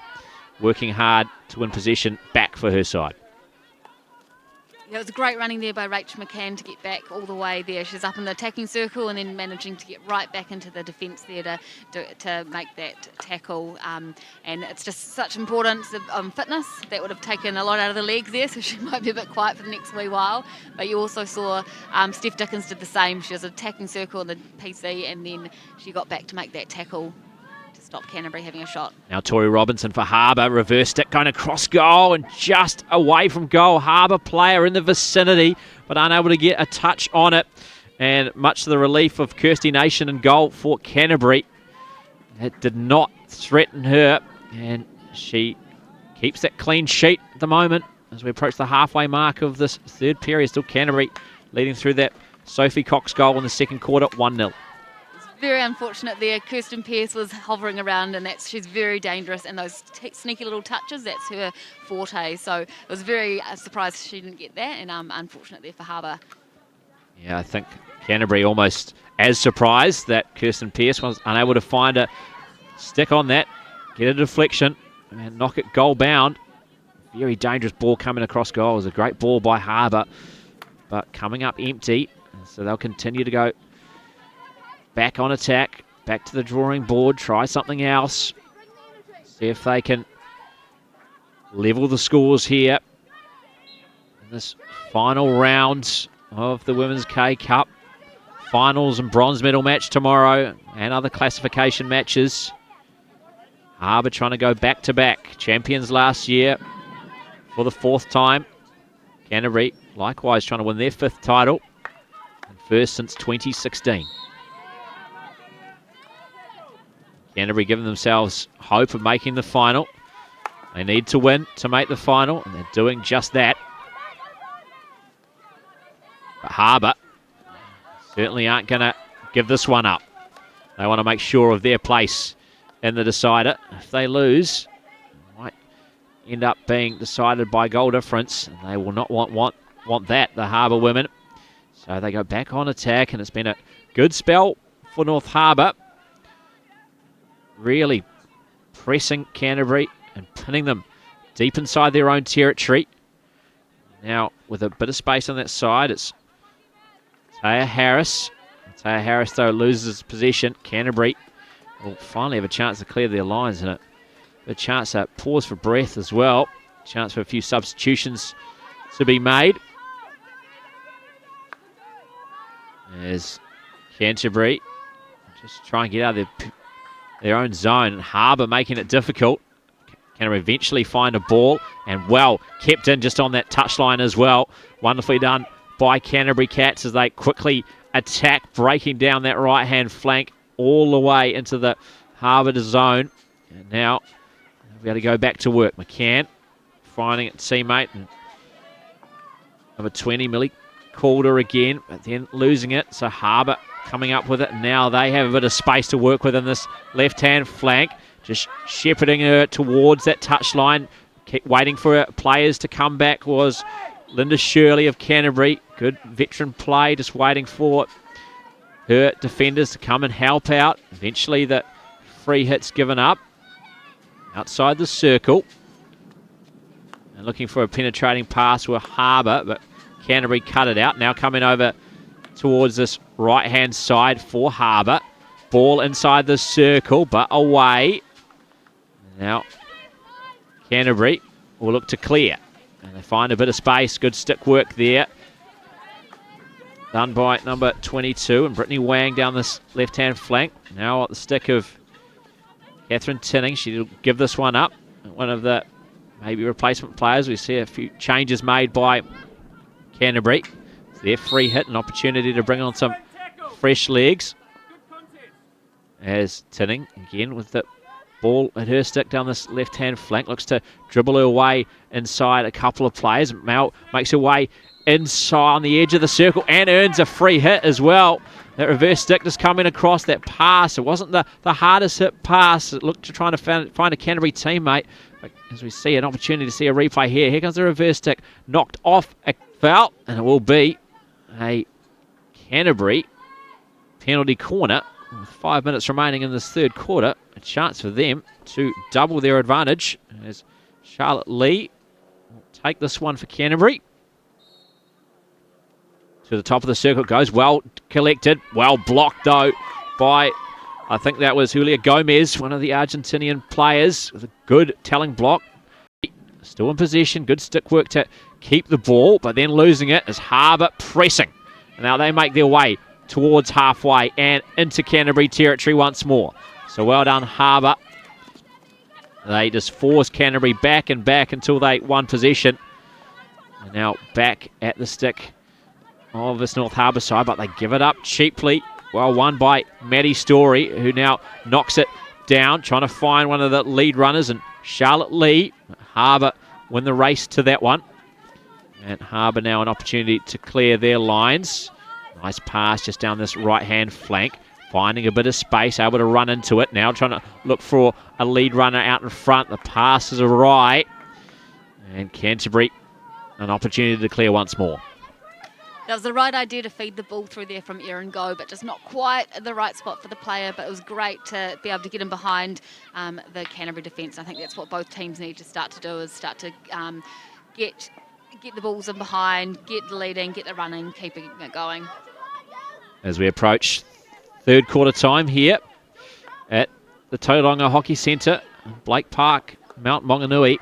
working hard to win possession back for her side. Yeah, it was a great running there by Rachel McCann to get back all the way there. She's up in the attacking circle and then managing to get right back into the defence there to make that tackle. And it's just such importance of fitness. That would have taken a lot out of the legs there, so she might be a bit quiet for the next wee while. But you also saw Steph Dickens did the same. She was attacking circle in the PC, and then she got back to make that tackle to stop Canterbury having a shot. Now Tori Robinson for Harbour, reverse stick going across goal and just away from goal. Harbour player in the vicinity, but unable to get a touch on it. And much to the relief of Kirsty Nation in goal for Canterbury, it did not threaten her, and she keeps that clean sheet at the moment as we approach the halfway mark of this third period. Still Canterbury leading through that Sophie Cox goal in the second quarter, 1-0. Very unfortunate there. Kirsten Pearce was hovering around, and she's very dangerous, and those sneaky little touches, that's her forte. So it was very surprised she didn't get that, and unfortunate there for Harbour. Yeah, I think Canterbury almost as surprised that Kirsten Pearce was unable to find a stick on that, get a deflection, and knock it goal bound. Very dangerous ball coming across goal. It was a great ball by Harbour, but coming up empty, so they'll continue to go back on attack, back to the drawing board, try something else. See if they can level the scores here in this final round of the Women's K-Cup. Finals and bronze medal match tomorrow and other classification matches. Harbour trying to go back-to-back. Champions last year for the fourth time. Canterbury likewise trying to win their fifth title and first since 2016. Canterbury giving themselves hope of making the final. They need to win to make the final, and they're doing just that. But Harbour certainly aren't going to give this one up. They want to make sure of their place in the decider. If they lose, it might end up being decided by goal difference, and they will not want that, the Harbour women. So they go back on attack, and it's been a good spell for North Harbour. Really pressing Canterbury and pinning them deep inside their own territory. Now, with a bit of space on that side, it's Taya Harris. Taya Harris, though, loses possession. Canterbury will finally have a chance to clear their lines, and a chance to pause for breath as well. Chance for a few substitutions to be made. As Canterbury just try and get out of their own zone. Harbour making it difficult. Canterbury eventually find a ball, and well kept in just on that touchline as well. Wonderfully done by Canterbury Cats as they quickly attack, breaking down that right-hand flank all the way into the Harbour zone. And now they'll be able to go back to work. McCann finding a teammate. And number 20, Millie Calder again, but then losing it. So Harbour coming up with it. Now they have a bit of space to work with in this left-hand flank. Just shepherding her towards that touchline. Keep waiting for her players to come back was Linda Shirley of Canterbury. Good veteran play, just waiting for her defenders to come and help out. Eventually the free hit's given up. Outside the circle. And looking for a penetrating pass with Harbour, but Canterbury cut it out. Now coming over towards this right-hand side for Harbour. Ball inside the circle, but away. Now Canterbury will look to clear. And they find a bit of space. Good stick work there. Done by number 22. And Brittany Wang down this left-hand flank. Now at the stick of Catherine Tinning. She'll give this one up. One of the maybe replacement players. We see a few changes made by Canterbury. It's their free hit, an opportunity to bring on some fresh legs. As Tinning, again with the ball at her stick down this left-hand flank, looks to dribble her way inside a couple of players. Mel makes her way inside on the edge of the circle and earns a free hit as well. That reverse stick just coming across that pass. It wasn't the hardest hit pass. It looked to try to find a Canterbury teammate. But as we see an opportunity to see a replay here. Here comes the reverse stick. Knocked off a foul. And it will be a Canterbury penalty corner. With 5 minutes remaining in this third quarter. A chance for them to double their advantage. As Charlotte Lee will take this one for Canterbury. To the top of the circle goes, well collected, well blocked though by, I think that was Julia Gomez, one of the Argentinian players, with a good telling block. Still in possession, good stick work to keep the ball, but then losing it as Harbour pressing. And now they make their way towards halfway and into Canterbury territory once more. So well done Harbour. They just force Canterbury back and back until they won possession. And now back at the stick of this North Harbour side, but they give it up cheaply. Well won by Maddie Story, who now knocks it down, trying to find one of the lead runners, and Charlotte Lee. Harbour win the race to that one. And Harbour now an opportunity to clear their lines. Nice pass just down this right-hand flank, finding a bit of space, able to run into it. Now trying to look for a lead runner out in front. The pass is awry. And Canterbury an opportunity to clear once more. That was the right idea to feed the ball through there from Erin Go, but just not quite the right spot for the player. But it was great to be able to get him behind the Canterbury defence. I think that's what both teams need to start to do, is start to get the balls in behind, get the leading, get the running, keeping it going. As we approach third quarter time here at the Tauranga Hockey Centre, Blake Park, Mount Maunganui.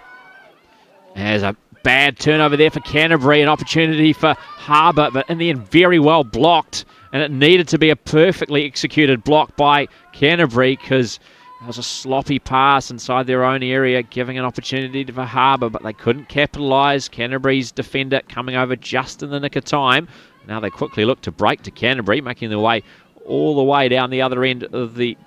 As a bad turnover there for Canterbury, an opportunity for Harbour, but in the end very well blocked, and it needed to be a perfectly executed block by Canterbury because it was a sloppy pass inside their own area, giving an opportunity for Harbour, but they couldn't capitalise. Canterbury's defender coming over just in the nick of time. Now they quickly look to break to Canterbury, making their way all the way down the other end of the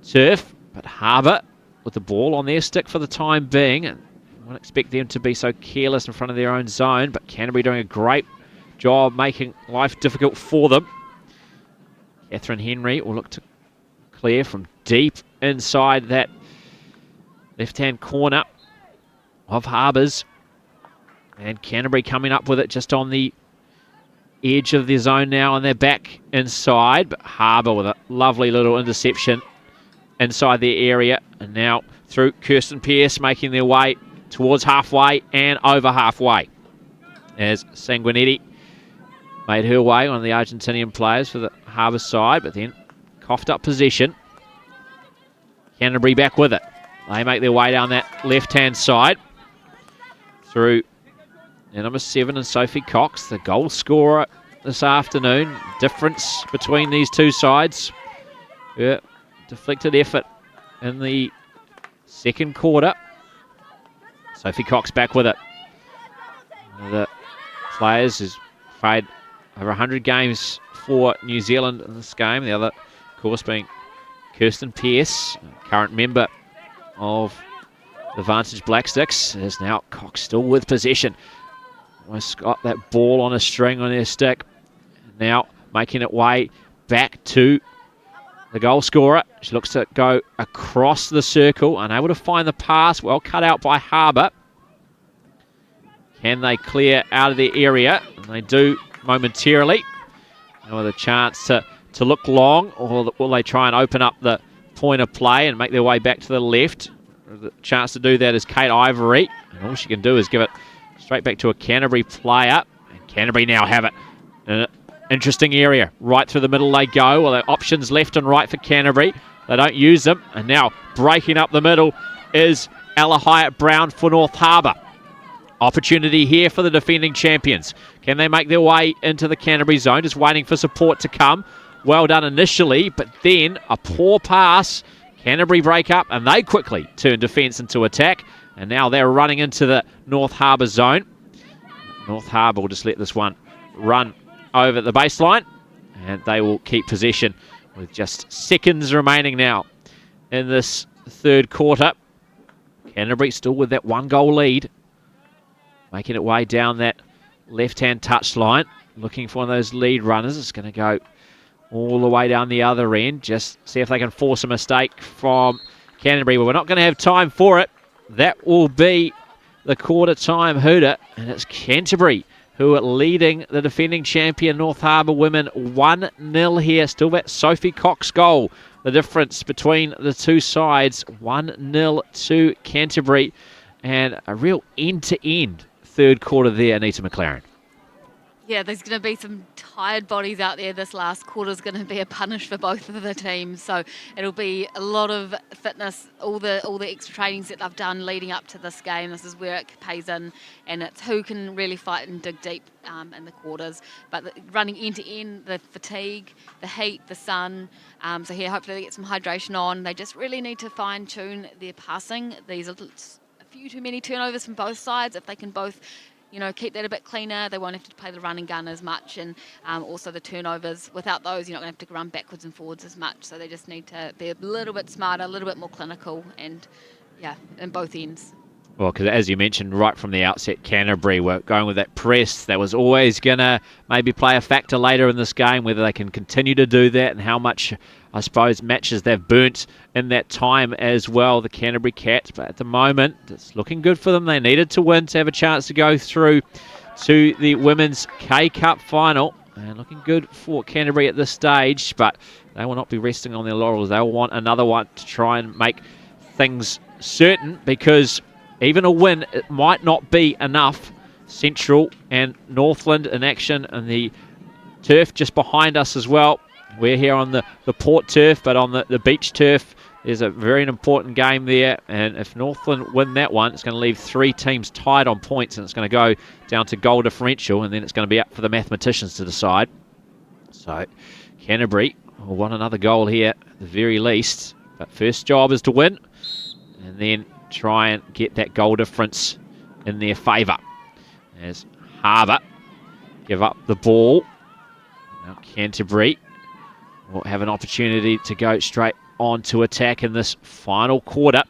turf, but Harbour with the ball on their stick for the time being. I wouldn't expect them to be so careless in front of their own zone, but Canterbury doing a great job making life difficult for them. Catherine Henry will look to clear from deep inside that left-hand corner of Harbour's. And Canterbury coming up with it just on the edge of their zone now, and they're back inside. But Harbour with a lovely little interception inside their area. And now through Kirsten Pearce, making their way towards halfway and over halfway. As Sanguinetti made her way, one of the Argentinian players for the Harbour side, but then coughed up possession. Canterbury back with it. They make their way down that left-hand side through number 7 and Sophie Cox, the goal scorer this afternoon. Difference between these two sides. Yeah, deflected effort in the second quarter. Sophie Cox back with it. One of the players who's played over 100 games for New Zealand in this game. The other, of course, being Kirsten Pearce, current member of the Vantage Black Sticks. Is now Cox still with possession. Almost got that ball on a string on their stick. Now making it way back to the goal scorer. She looks to go across the circle, unable to find the pass. Well cut out by Harbour. Can they clear out of the area? And they do momentarily. Now with a chance to look long, or will they try and open up the point of play and make their way back to the left? The chance to do that is Kate Ivory. And all she can do is give it straight back to a Canterbury player. And Canterbury now have it in an interesting area. Right through the middle they go. Well, there are options left and right for Canterbury. They don't use them. And now breaking up the middle is Ella Hyatt-Brown for North Harbour. Opportunity here for the defending champions. Can they make their way into the Canterbury zone? Just waiting for support to come. Well done initially, but then a poor pass. Canterbury break up, and they quickly turn defence into attack. And now they're running into the North Harbour zone. North Harbour will just let this one run over the baseline, and they will keep possession with just seconds remaining now in this third quarter. Canterbury still with that 1-goal lead. Making it way down that left-hand touchline. Looking for one of those lead runners. It's going to go all the way down the other end. Just see if they can force a mistake from Canterbury. But we're not going to have time for it. That will be the quarter-time hooter. And it's Canterbury who are leading the defending champion North Harbour women 1-0 here. Still that Sophie Cox goal. The difference between the two sides. 1-0 to Canterbury. And a real end-to-end third quarter there, Anita McLaren. Yeah, there's going to be some tired bodies out there. This last quarter is going to be a punish for both of the teams. So it'll be a lot of fitness, all the extra trainings that they've done leading up to this game. This is where it pays in, and it's who can really fight and dig deep in the quarters. But running end to end, the fatigue, the heat, the sun. So here, hopefully they get some hydration on. They just really need to fine tune their passing. These are a few too many turnovers from both sides. If they can both, keep that a bit cleaner, they won't have to play the run and gun as much, and also the turnovers. Without those, you're not going to have to run backwards and forwards as much. So they just need to be a little bit smarter, a little bit more clinical, and in both ends. Well, because as you mentioned right from the outset, Canterbury were going with that press. That was always going to maybe play a factor later in this game, whether they can continue to do that and how much, I suppose, matches they've burnt in that time as well, the Canterbury Cats. But at the moment, it's looking good for them. They needed to win to have a chance to go through to the Women's K-Cup final. And looking good for Canterbury at this stage, but they will not be resting on their laurels. They will want another one to try and make things certain, because even a win, it might not be enough. Central and Northland in action, and the turf just behind us as well. We're here on the Port turf, but on the beach turf, there's a very important game there. And if Northland win that one, it's going to leave three teams tied on points, and it's going to go down to goal differential, and then it's going to be up for the mathematicians to decide. So Canterbury will want another goal here at the very least. But first job is to win, and then try and get that goal difference in their favour. As Harbour give up the ball. Now Canterbury will have an opportunity to go straight on to attack in this final quarter.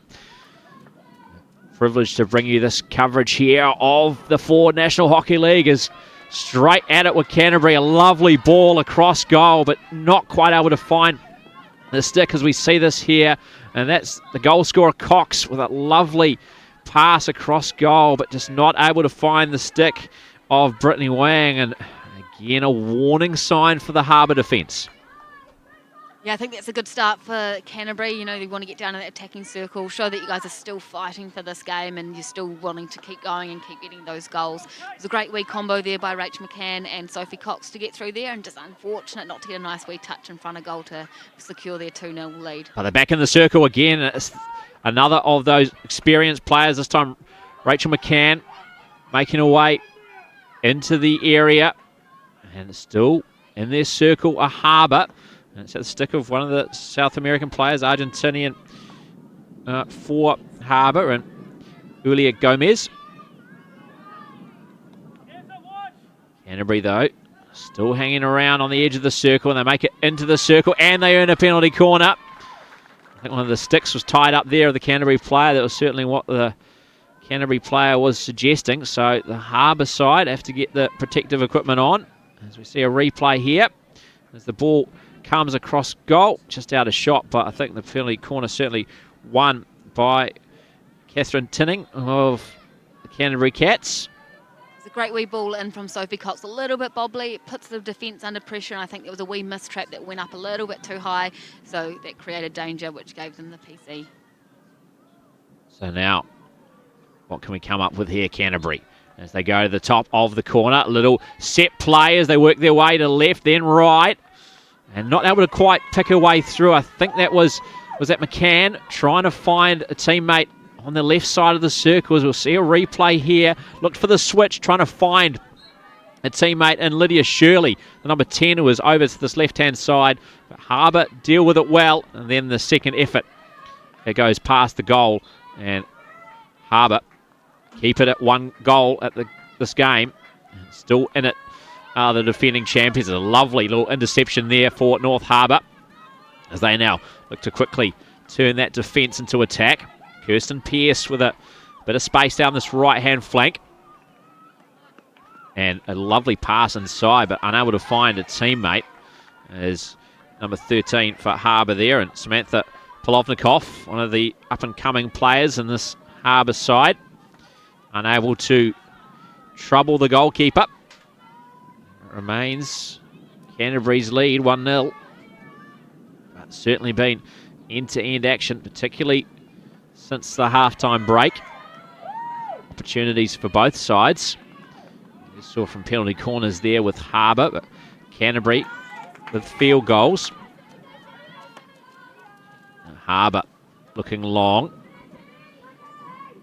Privileged to bring you this coverage here of the Ford National Hockey League. Is straight at it with Canterbury. A lovely ball across goal, but not quite able to find the stick as we see this here. And that's the goal scorer Cox with a lovely pass across goal, but just not able to find the stick of Brittany Wang. And again, a warning sign for the Harbour defence. Yeah, I think that's a good start for Canterbury. You know, they want to get down in that attacking circle, show that you guys are still fighting for this game and you're still wanting to keep going and keep getting those goals. It was a great wee combo there by Rachel McCann and Sophie Cox to get through there, and just unfortunate not to get a nice wee touch in front of goal to secure their 2-0 lead. But they're back in the circle again. It's another of those experienced players. This time, Rachel McCann making her way into the area. And still in their circle, a Harbour. And it's at the stick of one of the South American players, Argentinian, for Harbour, and Julia Gomez. Canterbury, though, still hanging around on the edge of the circle, and they make it into the circle, and they earn a penalty corner. I think one of the sticks was tied up there of the Canterbury player. That was certainly what the Canterbury player was suggesting. So the Harbour side have to get the protective equipment on. As we see a replay here, as the ball comes across goal, just out of shot, but I think the penalty corner certainly won by Catherine Tinning of the Canterbury Cats. It's a great wee ball in from Sophie Cox, a little bit bobbly. It puts the defence under pressure, and I think there was a wee mistrap that went up a little bit too high, so that created danger, which gave them the PC. So now, what can we come up with here, Canterbury? As they go to the top of the corner, a little set play as they work their way to left, then right. And not able to quite pick her way through. I think that was that McCann trying to find a teammate on the left side of the circle. As we'll see a replay here. Looked for the switch, trying to find a teammate in Lydia Shirley, the number 10, who was over to this left-hand side. But Harbour deal with it well. And then the second effort, it goes past the goal. And Harbour keep it at 1 goal at this game. Still in it. The defending champions. A lovely little interception there for North Harbour as they now look to quickly turn that defence into attack. Kirsten Pearce with a bit of space down this right-hand flank. And a lovely pass inside, but unable to find a teammate as number 13 for Harbour there. And Samantha Polovnikov, one of the up-and-coming players in this Harbour side, unable to trouble the goalkeeper. Remains Canterbury's lead, 1-0. But certainly been end-to-end action, particularly since the halftime break. Opportunities for both sides. We saw from penalty corners there with Harbour, but Canterbury with field goals. Harbour looking long.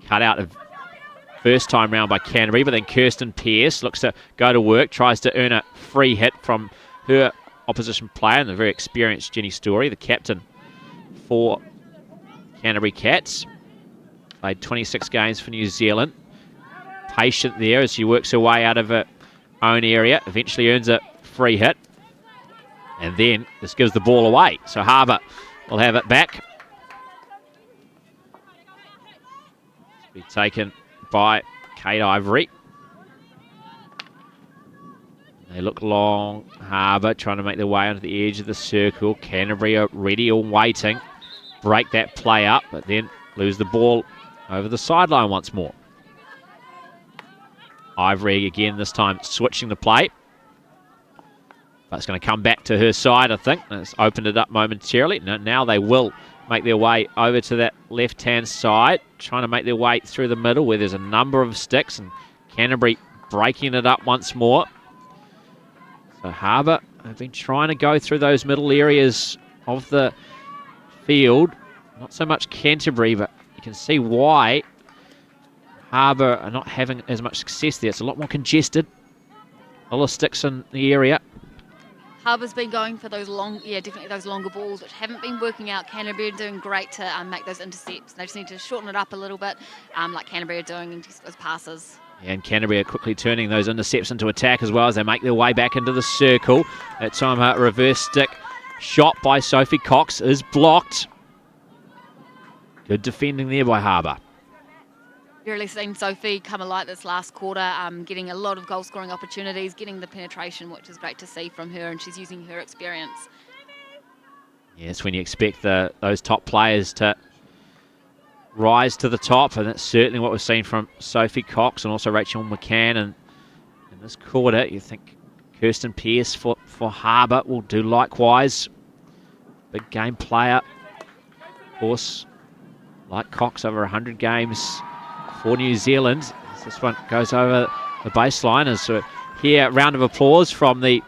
Cut out of first time round by Canterbury, but then Kirsten Pearce looks to go to work, tries to earn a free hit from her opposition player, and the very experienced Jenny Story, the captain for Canterbury Cats. Played 26 games for New Zealand. Patient there as she works her way out of her own area, eventually earns a free hit, and then this gives the ball away. So Harbour will have it back. Be taken by Kate Ivory. They look long. Harbour trying to make their way onto the edge of the circle. Canterbury are ready or waiting. Break that play up, but then lose the ball over the sideline once more. Ivory again, this time switching the play. But it's going to come back to her side, I think. It's opened it up momentarily. Now they will make their way over to that left-hand side, trying to make their way through the middle where there's a number of sticks, and Canterbury breaking it up once more. So Harbour have been trying to go through those middle areas of the field. Not so much Canterbury, but you can see why Harbour are not having as much success there. It's a lot more congested. A lot of sticks in the area. Harbour's been going for those definitely those longer balls, which haven't been working out. Canterbury are doing great to make those intercepts. They just need to shorten it up a little bit, like Canterbury are doing, and just those passes. Yeah, and Canterbury are quickly turning those intercepts into attack as well as they make their way back into the circle. That time a reverse stick shot by Sophie Cox is blocked. Good defending there by Harbour. You've really seen Sophie come alight this last quarter, getting a lot of goal-scoring opportunities, getting the penetration, which is great to see from her, and she's using her experience. Yes, when you expect those top players to rise to the top, and that's certainly what we've seen from Sophie Cox and also Rachel McCann. And in this quarter, you think Kirsten Pearce for Harbour will do likewise. big game player. Of course, like Cox, over 100 games for New Zealand. As this one goes over the baseline. And so here, round of applause from the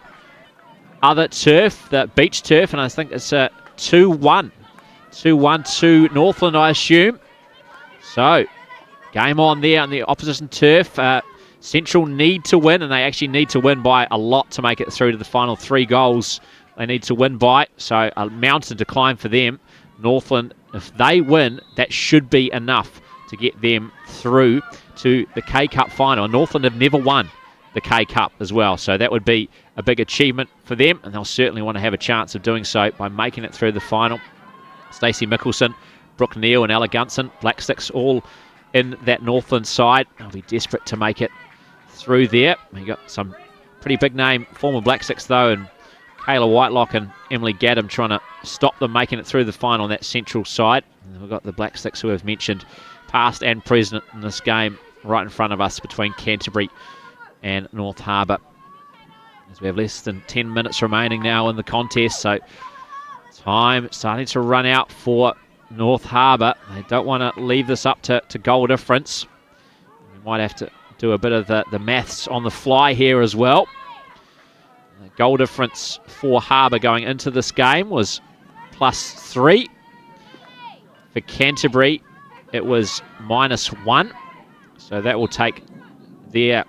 other turf, the beach turf, and I think it's a 2-1. 2-1 to Northland, I assume. So, game on there on the opposition turf. Central need to win, and they actually need to win by a lot to make it through to the final 3 goals they need to win by. So, a mountain to climb for them. Northland, if they win, that should be enough to get them through to the K-Cup final. Northland have never won the K-Cup as well, so that would be a big achievement for them, and they'll certainly want to have a chance of doing so by making it through the final. Stacey Mickelson, Brooke Neal and Ella Gunson, Black Sticks, all in that Northland side. They'll be desperate to make it through there. We got some pretty big name former Black Sticks though, and Kayla Whitelock and Emily Gaddam trying to stop them making it through the final on that central side. And we've got the Black Sticks who have mentioned past and present in this game right in front of us between Canterbury and North Harbour. As we have less than 10 minutes remaining now in the contest, so time starting to run out for North Harbour. They don't want to leave this up to goal difference. We might have to do a bit of the maths on the fly here as well. The goal difference for Harbour going into this game was +3. For Canterbury, it was -1. So that will take their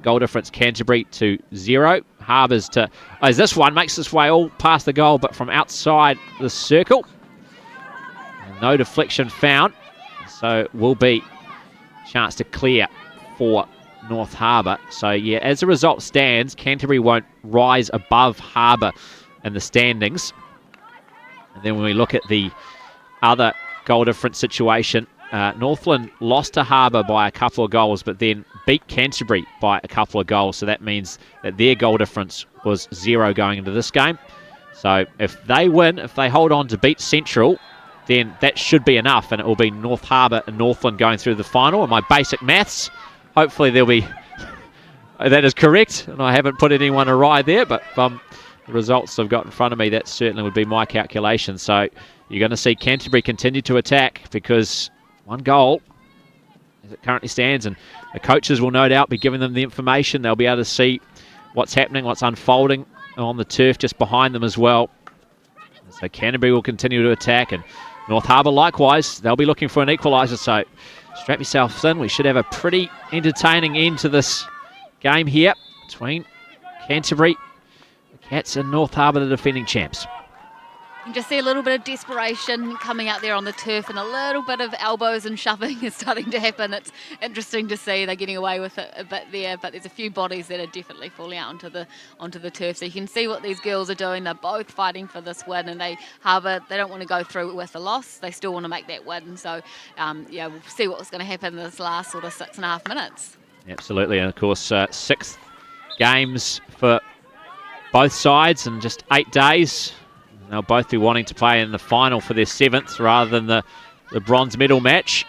goal difference, Canterbury, to 0. Harbour's to, as this one makes its way all past the goal, but from outside the circle. No deflection found, so will be a chance to clear for North Harbour. So yeah, as the result stands, Canterbury won't rise above Harbour in the standings. And then when we look at the other goal difference situation, Northland lost to Harbour by a couple of goals, but then beat Canterbury by a couple of goals. So that means that their goal difference was 0 going into this game. So if they win, if they hold on to beat Central, then that should be enough, and it will be North Harbour and Northland going through the final. And my basic maths, hopefully there'll be that is correct, and I haven't put anyone awry there, but the results I've got in front of me, that certainly would be my calculation. So you're going to see Canterbury continue to attack, because 1 goal as it currently stands, and the coaches will no doubt be giving them the information. They'll be able to see what's happening, what's unfolding on the turf just behind them as well. So Canterbury will continue to attack, and North Harbour likewise. They'll be looking for an equaliser, so strap yourself in. We should have a pretty entertaining end to this game here between Canterbury, the Cats, and North Harbour, the defending champs. You can just see a little bit of desperation coming out there on the turf, and a little bit of elbows and shoving is starting to happen. It's interesting to see they're getting away with it a bit there, but there's a few bodies that are definitely falling out onto the turf. So you can see what these girls are doing. They're both fighting for this win, and Harbour, they don't want to go through with a loss. They still want to make that win. So yeah, we'll see what's going to happen in this last sort of 6.5 minutes. Absolutely, and of course 6 games for both sides in just 8 days. They'll both be wanting to play in the final for their 7th rather than the bronze medal match,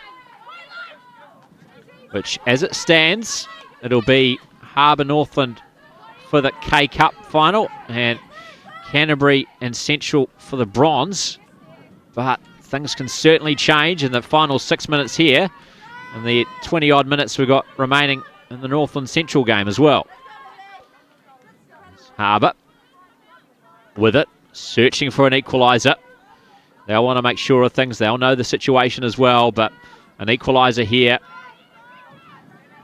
which, as it stands, it'll be Harbour Northland for the K-Cup final and Canterbury and Central for the bronze. But things can certainly change in the final 6 minutes here, and the 20-odd minutes we've got remaining in the Northland Central game as well. Harbour with it, searching for an equaliser. They'll want to make sure of things. They'll know the situation as well, but an equaliser here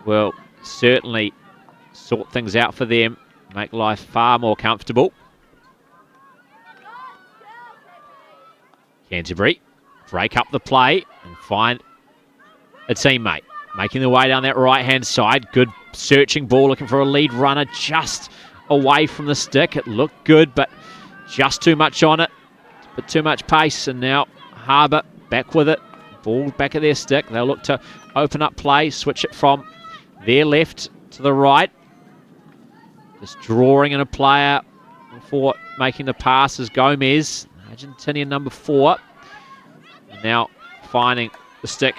will certainly sort things out for them, make life far more comfortable. Canterbury break up the play and find a teammate. Making their way down that right-hand side. Good searching ball, looking for a lead runner just away from the stick. It looked good, but just too much on it, but too much pace, and now Harbour back with it. Ball back at their stick. They'll look to open up play, switch it from their left to the right. Just drawing in a player for making the pass is Gomez, Argentinian number 4. And now finding the stick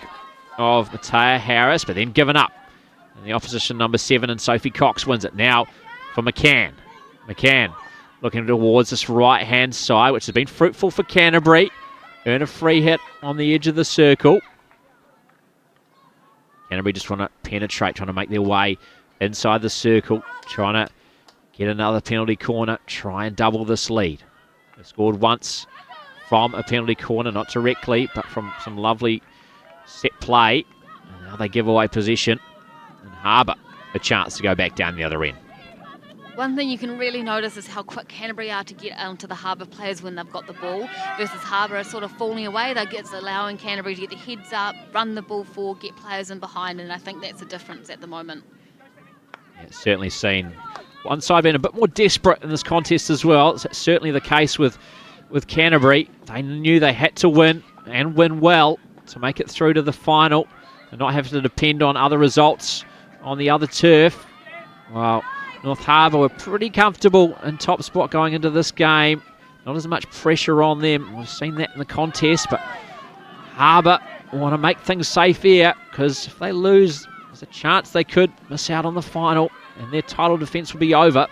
of Matea Harris, but then given up. And the opposition number 7 and Sophie Cox wins it. Now for McCann. McCann looking towards this right-hand side, which has been fruitful for Canterbury. Earn a free hit on the edge of the circle. Canterbury just want to penetrate, trying to make their way inside the circle, trying to get another penalty corner, try and double this lead. They scored once from a penalty corner, not directly, but from some lovely set play. And now they give away possession. And Harbour a chance to go back down the other end. One thing you can really notice is how quick Canterbury are to get onto the Harbour players when they've got the ball, versus Harbour are sort of falling away. They're allowing Canterbury to get their heads up, run the ball forward, get players in behind, and I think that's the difference at the moment. Yeah, it's certainly seen one side being a bit more desperate in this contest as well. It's certainly the case with Canterbury. They knew they had to win, and win well, to make it through to the final and not have to depend on other results on the other turf. Well, North Harbour were pretty comfortable in top spot going into this game. Not as much pressure on them. We've seen that in the contest, but Harbour want to make things safe here, because if they lose, there's a chance they could miss out on the final and their title defence will be over.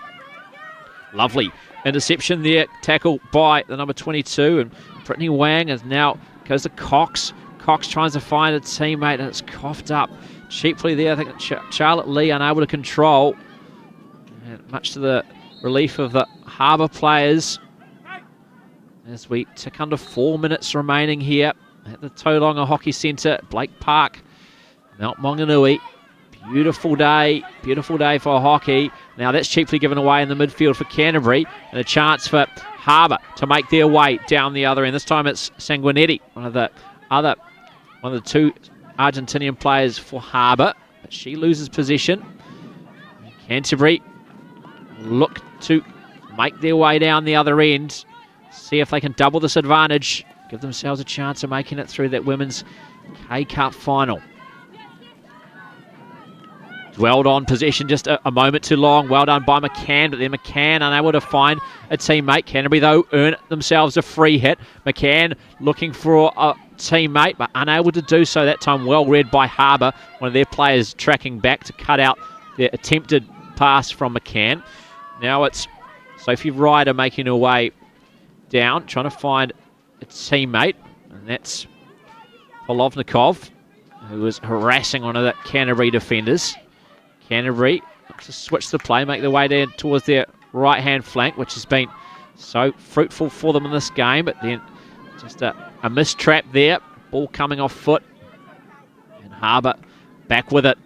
Lovely interception there, tackle by the number 22, and Brittany Wang is now goes to Cox. Cox tries to find a teammate, and it's coughed up cheaply there. I think Charlotte Lee unable to control. And much to the relief of the Harbour players, as we tick under 4 minutes remaining here at the Tauranga Hockey Centre, Blake Park, Mount Maunganui. Beautiful day for hockey. Now that's cheaply given away in the midfield for Canterbury, and a chance for Harbour to make their way down the other end. This time it's Sanguinetti, one of the two Argentinian players for Harbour, but she loses possession. Canterbury look to make their way down the other end, see if they can double this advantage, give themselves a chance of making it through that Women's K-Cup final. Dwelled on possession just a moment too long. Well done by McCann, but then McCann unable to find a teammate. Canterbury, though, earn themselves a free hit. McCann looking for a teammate, but unable to do so that time. Well read by Harbour, one of their players tracking back to cut out their attempted pass from McCann. Now it's Sophie Ryder making her way down, trying to find a teammate, and that's Polovnikov, who was harassing one of the Canterbury defenders. Canterbury looks to switch the play, make their way down towards their right-hand flank, which has been so fruitful for them in this game, but then just a mistrap there. Ball coming off foot, and Harbour back with it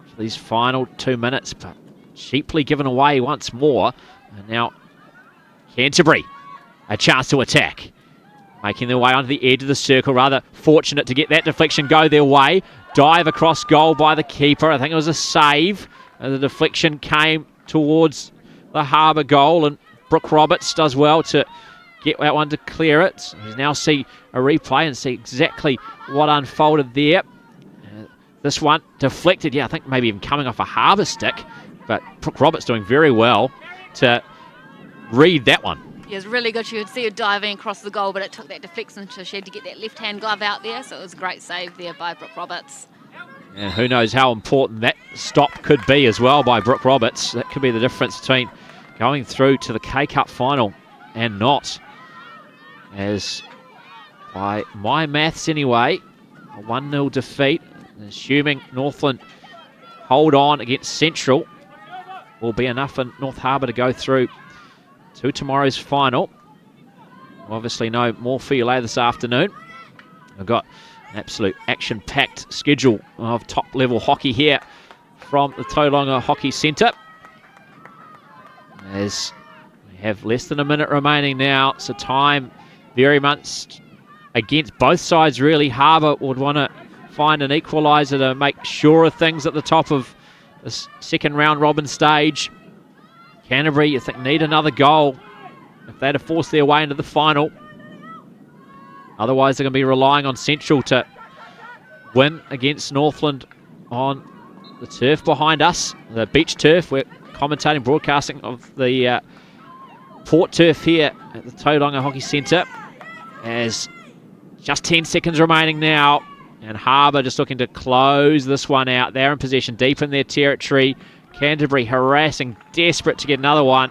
for these final 2 minutes, but cheaply given away once more. And now Canterbury, a chance to attack, making their way onto the edge of the circle. Rather fortunate to get that deflection go their way. Dive across goal by the keeper. I think it was a save. The deflection came towards the Harbour goal, and Brooke Roberts does well to get that one to clear it. We now see a replay and see exactly what unfolded there. This one deflected, I think maybe even coming off a Harbour stick, but Brooke Roberts doing very well to read that one. Yeah, it was really good. You could see her diving across the goal, but it took that deflection, so she had to get that left-hand glove out there, so it was a great save there by Brooke Roberts. And who knows how important that stop could be as well by Brooke Roberts. That could be the difference between going through to the K-Cup final and not. As by my maths anyway, a 1-0 defeat, assuming Northland hold on against Central, will be enough for North Harbour to go through to tomorrow's final. Obviously no more for you later this afternoon. We've got an absolute action-packed schedule of top-level hockey here from the Tauranga Hockey Centre. As we have less than a minute remaining now, so time very much against both sides really. Harbour would want to find an equaliser to make sure of things at the top of this second round robin stage. Canterbury, you think, need another goal if they had to force their way into the final. Otherwise, they're going to be relying on Central to win against Northland on the turf behind us, the beach turf. We're commentating, broadcasting of the port turf here at the Tauranga Hockey Centre. As just 10 seconds remaining now, and Harbour just looking to close this one out. They're in possession deep in their territory. Canterbury harassing, desperate to get another one.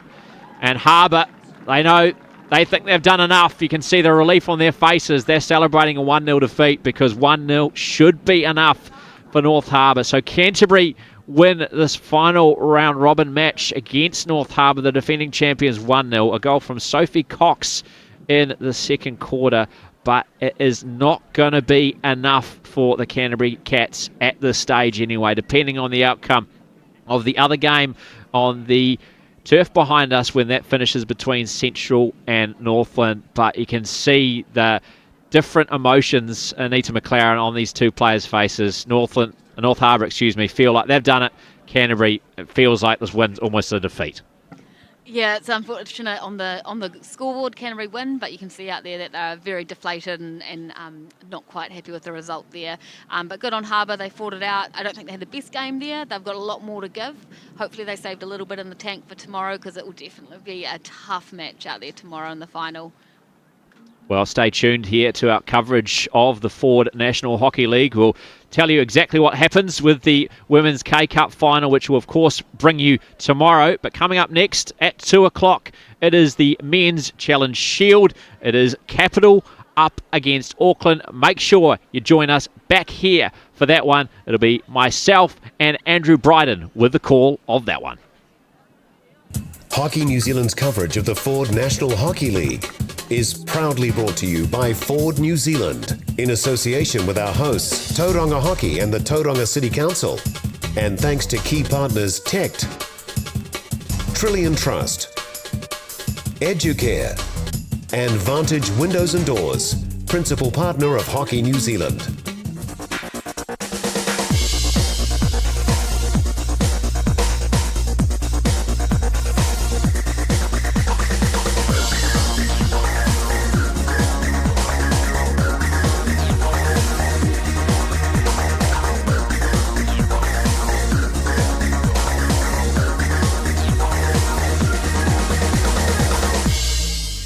And Harbour They know, they think they've done enough. You can see the relief on their faces. They're celebrating a 1-0 defeat because 1-0 should be enough for North Harbour. So Canterbury win this final round robin match against North Harbour, the defending champions, 1-0. A goal from Sophie Cox in the second quarter, but it is not going to be enough for the Canterbury Cats at this stage anyway, depending on the outcome of the other game on the turf behind us when that finishes between Central and Northland. But you can see the different emotions, Anita McLaren, on these two players' faces. North Harbour, feel like they've done it. Canterbury, it feels like this win's almost a defeat. Yeah, it's unfortunate on the scoreboard, Canterbury win, but you can see out there that they're very deflated and not quite happy with the result there. But good on Harbour, they fought it out. I don't think they had the best game there. They've got a lot more to give. Hopefully they saved a little bit in the tank for tomorrow, because it will definitely be a tough match out there tomorrow in the final. Well, stay tuned here to our coverage of the Ford National Hockey League. We'll tell you exactly what happens with the Women's K-Cup final, which will, of course, bring you tomorrow. But coming up next at 2 o'clock, it is the Men's Challenge Shield. It is Capital up against Auckland. Make sure you join us back here for that one. It'll be myself and Andrew Bryden with the call of that one. Hockey New Zealand's coverage of the Ford National Hockey League is proudly brought to you by Ford New Zealand in association with our hosts Tauranga Hockey and the Tauranga City Council, and thanks to key partners TECT, Trillion Trust, Educare, and Vantage Windows and Doors, principal partner of Hockey New Zealand.